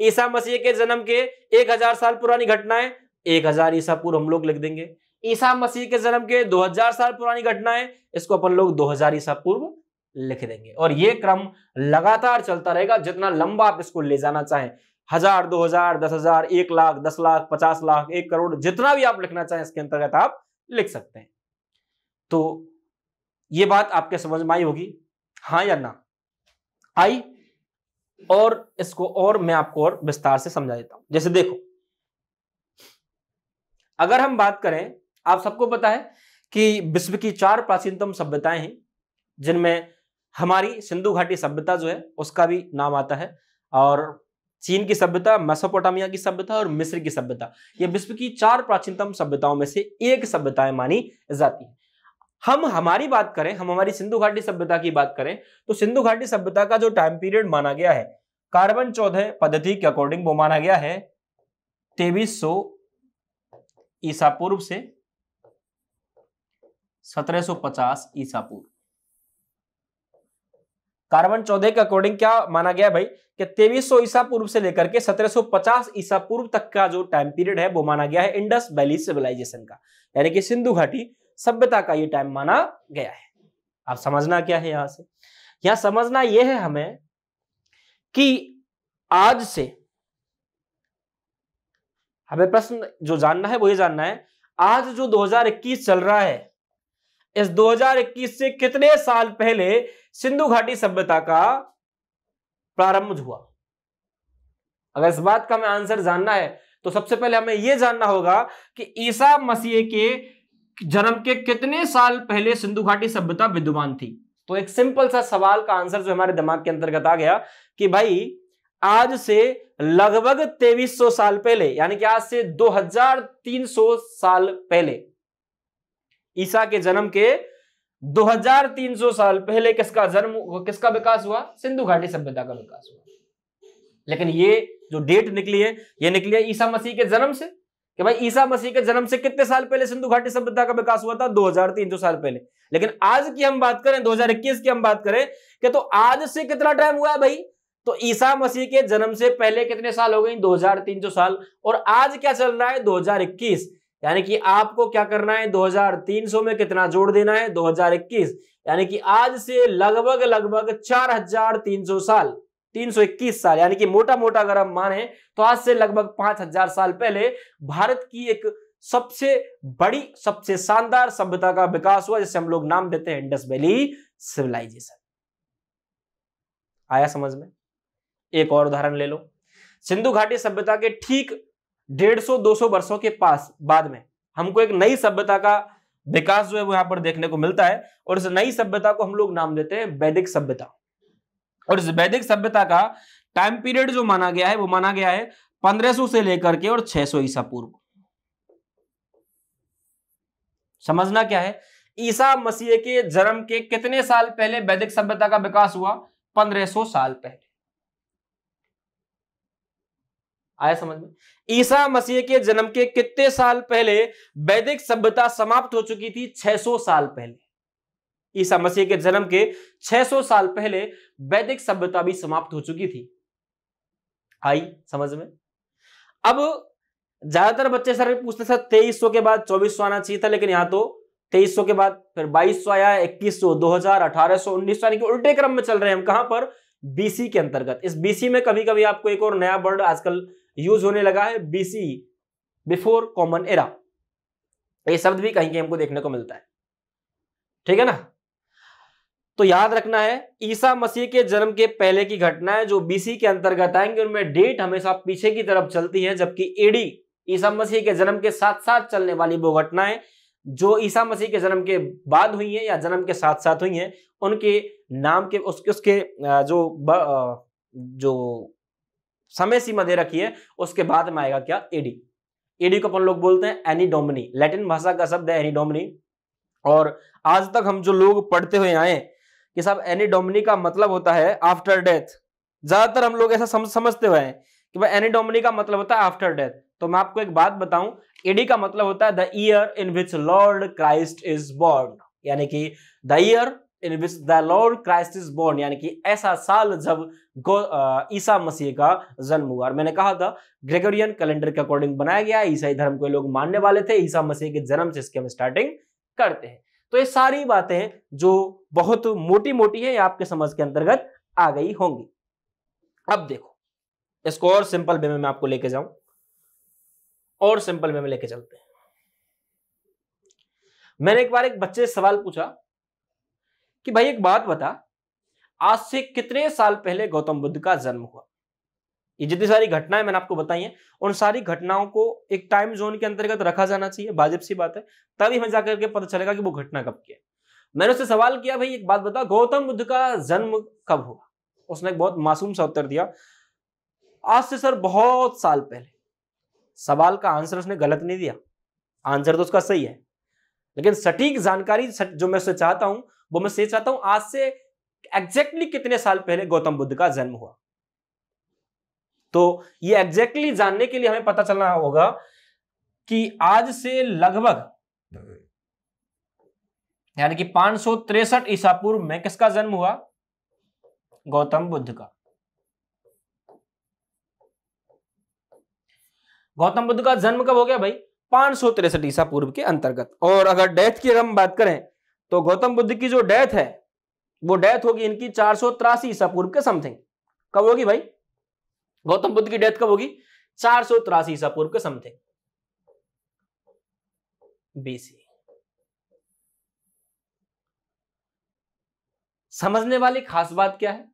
ईसा मसीह के जन्म के 1000 साल पुरानी घटना है, 1000 ईसा पूर्व हम लोग लिख देंगे। ईसा मसीह के जन्म के 2000 साल पुरानी घटना है, इसको अपन लोग 2000 ईसा पूर्व लिख देंगे। और ये क्रम लगातार चलता रहेगा, जितना लंबा आप इसको ले जाना चाहें, 1000, 2000, 10,000, 1 लाख, 10 लाख, 50 लाख, 1 करोड़, जितना भी आप लिखना चाहें इसके अंतर्गत आप लिख सकते हैं। तो ये बात आपके समझ में आई होगी, हाँ या ना? आई? और इसको और मैं आपको और विस्तार से समझा देता हूं। जैसे देखो, अगर हम बात करें, आप सबको पता है कि विश्व की 4 प्राचीनतम सभ्यताएं हैं, जिनमें हमारी सिंधु घाटी सभ्यता जो है उसका भी नाम आता है, और चीन की सभ्यता, मेसोपोटामिया की सभ्यता और मिस्र की सभ्यता, ये विश्व की 4 प्राचीनतम सभ्यताओं में से एक सभ्यताएं मानी जाती है। हम हमारी बात करें, हम हमारी सिंधु घाटी सभ्यता की बात करें, तो सिंधु घाटी सभ्यता का जो टाइम पीरियड माना गया है कार्बन 14 पद्धति के अकॉर्डिंग, वो माना गया है 2300 ईसा पूर्व से 1750 ईसा पूर्व। कार्बन 14 के अकॉर्डिंग क्या माना गया भाई कि 2300 ईसा पूर्व से लेकर के 1750 ईसा पूर्व तक का जो टाइम पीरियड है वो माना गया है इंडस वैली सिविलाइजेशन का, यानी कि सिंधु घाटी सभ्यता का ये टाइम माना गया है। अब समझना क्या है यहां से, यहां समझना यह है हमें कि आज से हमें प्रश्न जो जानना है वो ये जानना है, आज जो 2021 चल रहा है, इस 2021 से कितने साल पहले सिंधु घाटी सभ्यता का प्रारंभ हुआ। अगर इस बात का हमें आंसर जानना है तो सबसे पहले हमें यह जानना होगा कि ईसा मसीह के जन्म के कितने साल पहले सिंधु घाटी सभ्यता विद्यमान थी। तो एक सिंपल सा सवाल का आंसर जो हमारे दिमाग के अंतर्गत आ गया कि भाई आज से लगभग 2300 साल पहले, यानी कि आज से 2300 साल पहले, ईसा के जन्म के 2300 साल पहले किसका विकास हुआ? सिंधु घाटी सभ्यता का विकास हुआ। लेकिन ये जो डेट निकली है ये निकली है ईसा मसीह के जन्म से, कि भाई ईसा मसीह के जन्म से कितने साल पहले सिंधु घाटी सभ्यता का विकास हुआ था? 2300 साल पहले। लेकिन आज की हम बात करें, 2021 की हम बात करें कि तो आज से कितना टाइम हुआ है भाई? तो ईसा मसीह के जन्म से पहले कितने साल हो गए? 2300 साल। और आज क्या चल रहा है? 2021। यानी कि आपको क्या करना है? 2300 में कितना जोड़ देना है? 2021। यानी कि आज से लगभग 4300 साल, 321 साल, यानी कि मोटा मोटा अगर हम माने तो आज से लगभग 5000 साल पहले भारत की एक सबसे बड़ी, सबसे शानदार सभ्यता का विकास हुआ, जिसे हम लोग नाम देते हैं इंडस वैली सिविलाइजेशन। आया समझ में? एक और उदाहरण ले लो। सिंधु घाटी सभ्यता के ठीक 150-200 वर्षों के बाद में हमको एक नई सभ्यता का विकास जो है वो यहां पर देखने को मिलता है, और इस नई सभ्यता को हम लोग नाम देते हैं वैदिक सभ्यता। और इस वैदिक सभ्यता का टाइम पीरियड जो माना गया है वो माना गया है 1500 से लेकर के और 600 ईसा पूर्व। समझना क्या है, ईसा मसीह के जन्म के कितने साल पहले वैदिक सभ्यता का विकास हुआ? 1500 साल पहले। आया समझ में? ईसा मसीह के जन्म के कितने साल पहले वैदिक सभ्यता समाप्त हो चुकी थी? 600 साल पहले। ईसा मसीह के जन्म के 600 साल पहले वैदिक सभ्यता भी समाप्त हो चुकी थी। आई समझ में? अब ज्यादातर बच्चे सर पूछते सर 2300 के बाद 2400 आना चाहिए था, लेकिन यहां तो 2300 के बाद फिर 2200 आया, 2100, 2000, 1800, 1900, यानी कि उल्टे क्रम में चल रहे हैं हम। कहां पर? बीसी के अंतर्गत। इस बीसी में कभी कभी आपको एक और नया वर्ड आजकल यूज होने लगा है, बीसी, बिफोर कॉमन एरा। ये शब्द भी कहीं कहीं हमको देखने को मिलता है, ठीक है ना? तो याद रखना है, ईसा मसीह के जन्म के पहले की घटनाएं जो बीसी के अंतर्गत आएंगे उनमें डेट हमेशा पीछे की तरफ चलती है, जबकि एडी, ईसा मसीह के जन्म के साथ साथ चलने वाली वो घटनाएं जो ईसा मसीह के जन्म के बाद हुई हैं या जन्म के साथ साथ हुई हैं, उनके नाम के उसके जो समय सीमा दे रखी है उसके बाद में आएगा क्या? एडी। एडी को अपन लोग बोलते हैं एनी डोमिनी, लैटिन भाषा का शब्द है एनी डोमिनी। और आज तक हम जो लोग पढ़ते हुए आए कि साहब एनी डोमिनी का मतलब होता है आफ्टर डेथ। ज्यादातर हम लोग ऐसा समझते हुए हैं कि भाई एनी डोमिनी का मतलब होता है आफ्टर डेथ। तो मैं आपको एक बात बताऊं, एडी का मतलब होता है the year in which Lord Christ is born, यानी कि the year in which the Lord Christ is born, यानी कि ऐसा साल जब ईसा मसीह का जन्म हुआ। और मैंने कहा था ग्रेगोरियन कैलेंडर के अकॉर्डिंग बनाया गया, ईसाई धर्म के लोग मानने वाले थे, ईसा मसीह के जन्म से इसके हम स्टार्टिंग करते हैं। तो ये सारी बातें जो बहुत मोटी मोटी है, ये आपके समझ के अंतर्गत आ गई होंगी। अब देखो इसको और सिंपल वे में मैं आपको लेके जाऊं, और सिंपल वे में लेके चलते हैं। मैंने एक बार एक बच्चे से सवाल पूछा कि भाई एक बात बता, आज से कितने साल पहले गौतम बुद्ध का जन्म हुआ? ये जितनी सारी घटनाएं मैंने आपको बताई हैं, उन सारी घटनाओं को एक टाइम जोन के अंतर्गत रखा जाना चाहिए, वाजिब सी बात है, तभी हमें जाकर के पता चलेगा कि वो घटना कब की है। मैंने उससे सवाल किया भाई एक बात बता, गौतम बुद्ध का जन्म कब हुआ? उसने एक बहुत मासूम सा उत्तर दिया, आज से सर बहुत साल पहले। सवाल का आंसर उसने गलत नहीं दिया, आंसर तो उसका सही है, लेकिन सटीक जानकारी जो मैं उससे चाहता हूं वो मैं से चाहता हूं आज से एग्जैक्टली कितने साल पहले गौतम बुद्ध का जन्म हुआ। तो ये एग्जैक्टली जानने के लिए हमें पता चलना होगा कि आज से लगभग यानी कि 563 ईसा पूर्व में किसका जन्म हुआ? गौतम बुद्ध का। गौतम बुद्ध का जन्म कब हो गया भाई? 563 ईसा पूर्व के अंतर्गत। और अगर डेथ की हम बात करें तो गौतम बुद्ध की जो डेथ है वो डेथ होगी इनकी 483 ईसा पूर्व के समथिंग। कब होगी भाई? गौतम बुद्ध की डेथ कब होगी? 483 ईसा पूर्व के समथिंग बीसी। समझने वाली खास बात क्या है?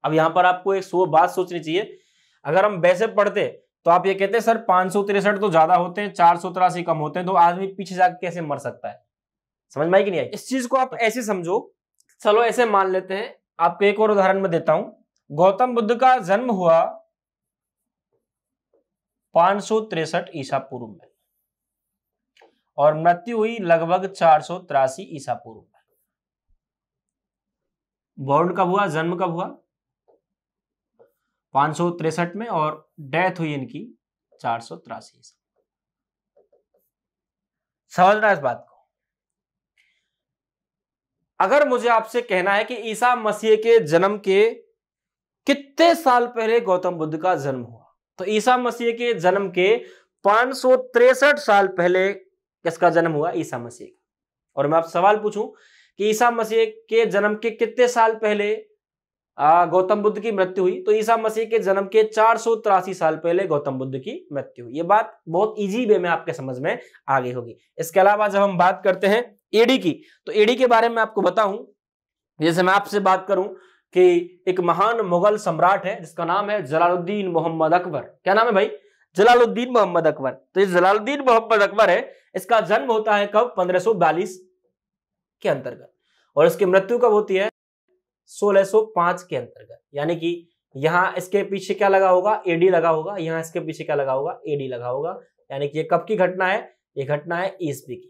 अब यहां पर आपको एक बात सोचनी चाहिए। अगर हम वैसे पढ़ते तो आप ये कहते हैं सर 563 तो ज्यादा होते हैं, 483 कम होते हैं, तो आदमी पीछे जाकर कैसे मर सकता है? समझ में आई कि नहीं आई? इस चीज को आप ऐसे समझो, चलो ऐसे मान लेते हैं, आपको एक और उदाहरण में देता हूं। गौतम बुद्ध का जन्म हुआ 563 ईसा पूर्व में और मृत्यु हुई लगभग 483 ईसा पूर्व में। बॉर्न कब हुआ, जन्म कब हुआ? 563 में और डेथ हुई इनकी 483 ईसा। समझना इस बात को। अगर मुझे आपसे कहना है कि ईसा मसीह के जन्म के कितने साल पहले गौतम बुद्ध का जन्म हुआ, तो ईसा मसीह के जन्म के 563 साल पहले किसका जन्म हुआ? ईसा मसीह का। और मैं आपसे सवाल पूछूं कि ईसा मसीह के जन्म के कितने साल पहले गौतम बुद्ध की मृत्यु हुई, तो ईसा मसीह के जन्म के 483 साल पहले गौतम बुद्ध की मृत्यु हुई। ये बात बहुत इजी वे में आपके समझ में आगे होगी। इसके अलावा जब हम बात करते हैं एडी की, तो एडी के बारे में आपको बताऊं, जैसे मैं आपसे बात करूं कि एक महान मुगल सम्राट है जिसका नाम है जलालुद्दीन मोहम्मद अकबर। क्या नाम है भाई? जलालुद्दीन मोहम्मद अकबर। तो ये जलालुद्दीन मोहम्मद अकबर है, इसका जन्म होता है कब? 1542 के अंतर्गत, और इसकी मृत्यु कब होती है? 1605 के अंतर्गत। यानी कि यहां इसके पीछे क्या लगा होगा? एडी लगा होगा। यहां इसके पीछे क्या लगा होगा? एडी लगा होगा। यानी कि ये कब की घटना है? ये घटना है ईसवी की।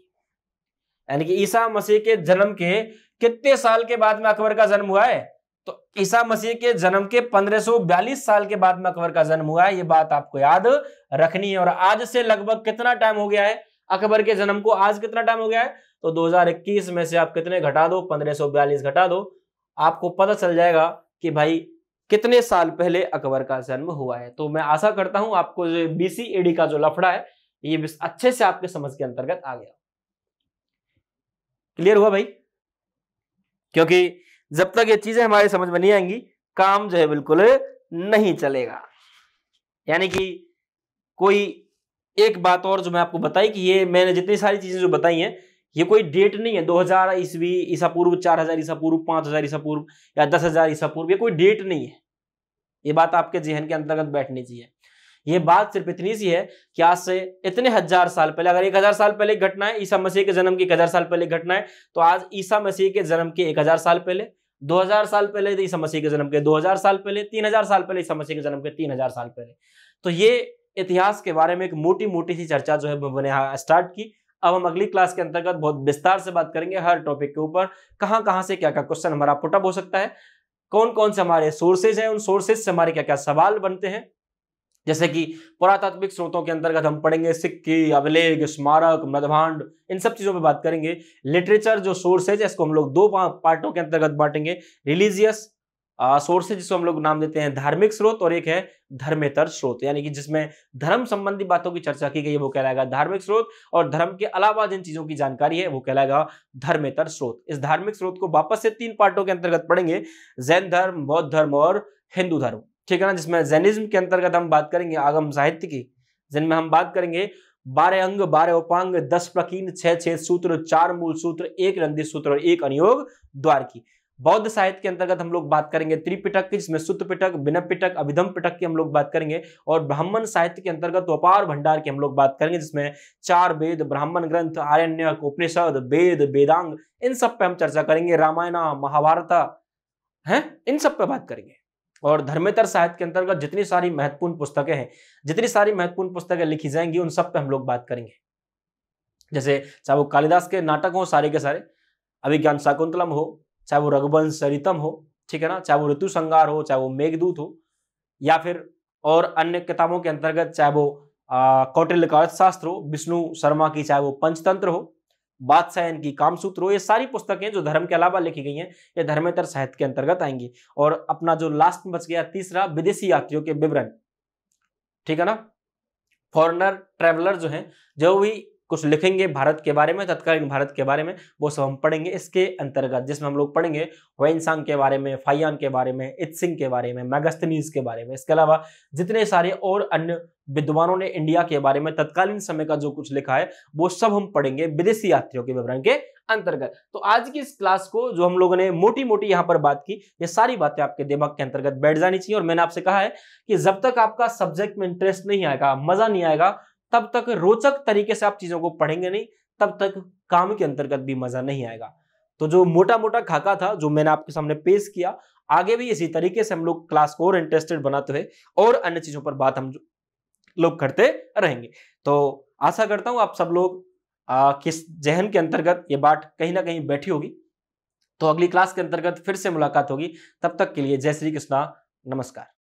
यानी कि ईसा मसीह के जन्म के कितने साल के बाद में अकबर का जन्म हुआ है? तो ईसा मसीह के जन्म के 1542 साल के बाद में अकबर का जन्म हुआ है। ये बात आपको याद रखनी है। और आज से लगभग कितना टाइम हो गया है अकबर के जन्म को? आज कितना टाइम हो गया है? तो 2021 में से आप कितने घटा दो? 1542 घटा दो, आपको पता चल जाएगा कि भाई कितने साल पहले अकबर का जन्म हुआ है। तो मैं आशा करता हूं आपको जो बीसी एडी का जो लफड़ा है ये अच्छे से आपके समझ के अंतर्गत आ गया। क्लियर हुआ भाई? क्योंकि जब तक ये चीजें हमारे समझ में नहीं आएंगी काम जो है बिल्कुल नहीं चलेगा। यानी कि कोई एक बात और जो मैं आपको बताई कि ये मैंने जितनी सारी चीजें जो बताई हैं ये कोई डेट नहीं है 2000 ईस्वी ईसा पूर्व, 4000 ईसा पूर्व, 5000 ईसा पूर्व या 10,000 ईसा पूर्व, ये कोई डेट नहीं है। ये बात आपके जहन के अंतर्गत बैठनी चाहिए। ये बात सिर्फ इतनी सी है कि आज से इतने हजार साल पहले, अगर 1000 साल पहले घटना है, ईसा मसीह के जन्म की 1000 साल पहले घटना है, तो आज ईसा मसीह के जन्म के 1000 साल पहले, 2000 साल पहले ईसा मसीह के जन्म के 2000 साल पहले, 3000 साल पहले ईसा मसीह के जन्म के 3000 साल पहले। तो ये इतिहास के बारे में एक मोटी मोटी सी चर्चा जो है मैंने स्टार्ट की। अब हम अगली क्लास के अंतर्गत बहुत विस्तार से बात करेंगे हर टॉपिक के ऊपर, कहां से क्या क्या क्वेश्चन हमारा पुटअप हो सकता है, कौन कौन से हमारे सोर्सेज हैं, उन सोर्सेज से हमारे क्या क्या सवाल बनते हैं। जैसे कि पुरातात्विक स्रोतों के अंतर्गत हम पढ़ेंगे सिक्के, अभिलेख, स्मारक, मृदभांड, इन सब चीजों पे बात करेंगे। लिटरेचर जो सोर्सेज है इसको हम लोग दो पार्टों के अंतर्गत बांटेंगे, रिलीजियस सोर्सेज जिसको हम लोग नाम देते हैं धार्मिक स्रोत, और एक है धर्मेतर स्रोत, यानी कि जिसमें धर्म संबंधी बातों की चर्चा की गई है वो कहलाएगा धार्मिक स्रोत, और धर्म के अलावा जिन चीजों की जानकारी है वो कहलाएगा धर्मेतर स्रोत। इस धार्मिक स्रोत को वापस से 3 पार्टों के अंतर्गत पढ़ेंगे, जैन धर्म, बौद्ध धर्म और हिंदू धर्म, ठीक है ना। जिसमें जैनिज्म के अंतर्गत हम बात करेंगे आगम साहित्य की, जिनमें हम बात करेंगे 12 अंग, 12 उपांग, 10 प्रकीर्ण, 6 छेद सूत्र, 4 मूल सूत्र, 1 रंधित सूत्र और 1 अनुयोग द्वार की। बौद्ध साहित्य के अंतर्गत हम लोग बात करेंगे त्रिपिटक की, जिसमें सुत्त पिटक, विनय पिटक, अभिधम पिटक की हम लोग बात करेंगे, और ब्राह्मण साहित्य के अंतर्गत अपार भंडार की हम लोग बात करेंगे, जिसमें 4 वेद, ब्राह्मण ग्रंथ, आरण्यक, उपनिषद, वेद, वेदांग, इन सब पे हम चर्चा करेंगे। रामायण, महाभारत है, इन सब पे बात करेंगे। और धर्मेतर साहित्य के अंतर्गत जितनी सारी महत्वपूर्ण पुस्तकें हैं, जितनी सारी महत्वपूर्ण पुस्तकें लिखी जाएंगी उन सब पे हम लोग बात करेंगे। जैसे चाहे वो कालिदास के नाटक हो सारे के सारे, अभिज्ञान शाकुंतलम हो, चाहे वो रघुवंश चरितम हो, ठीक है ना, चाहे वो ऋतु संगार हो, चाहे वो मेघदूत हो, या फिर और अन्य किताबों के अंतर्गत चाहे वो कौटिल्य का अर्थशास्त्र हो, विष्णु शर्मा की चाहे वो पंचतंत्र हो, बादशाहन की, कामसूत्र हो, ये सारी पुस्तकें जो धर्म के अलावा लिखी गई हैं ये धर्मेतर साहित्य के अंतर्गत आएंगी। और अपना जो लास्ट में बच गया तीसरा, विदेशी यात्रियों के विवरण, ठीक है ना। फॉरेनर ट्रैवलर जो हैं, जो भी कुछ लिखेंगे भारत के बारे में, तत्कालीन भारत के बारे में, वो सब हम पढ़ेंगे इसके अंतर्गत, जिसमें हम लोग पढ़ेंगे वेइनसांग के बारे में, फाइयान के बारे में, इत्सिंग के बारे में, मैगस्थनीज के बारे में। इसके अलावा जितने सारे और अन्य विद्वानों ने इंडिया के बारे में तत्कालीन समय का जो कुछ लिखा है वो सब हम पढ़ेंगे विदेशी यात्रियों के विवरण के अंतर्गत। तो आज की इस क्लास को जो हम लोगों ने मोटी मोटी यहाँ पर बात की, ये सारी बातें आपके दिमाग के अंतर्गत बैठ जानी चाहिए। और मैंने आपसे कहा है कि जब तक आपका सब्जेक्ट में इंटरेस्ट नहीं आएगा, मजा नहीं आएगा, तब तक रोचक तरीके से आप चीजों को पढ़ेंगे नहीं, तब तक काम के अंतर्गत भी मजा नहीं आएगा। तो जो मोटा मोटा खाका था जो मैंने आपके सामने पेश किया, आगे भी इसी तरीके से हम लोग क्लास को और इंटरेस्टेड बनाते हुए और अन्य चीजों पर बात हम लोग करते रहेंगे। तो आशा करता हूं आप सब लोग किस जहन के अंतर्गत ये बात कहीं ना कहीं बैठी होगी। तो अगली क्लास के अंतर्गत फिर से मुलाकात होगी, तब तक के लिए जय श्री कृष्णा, नमस्कार।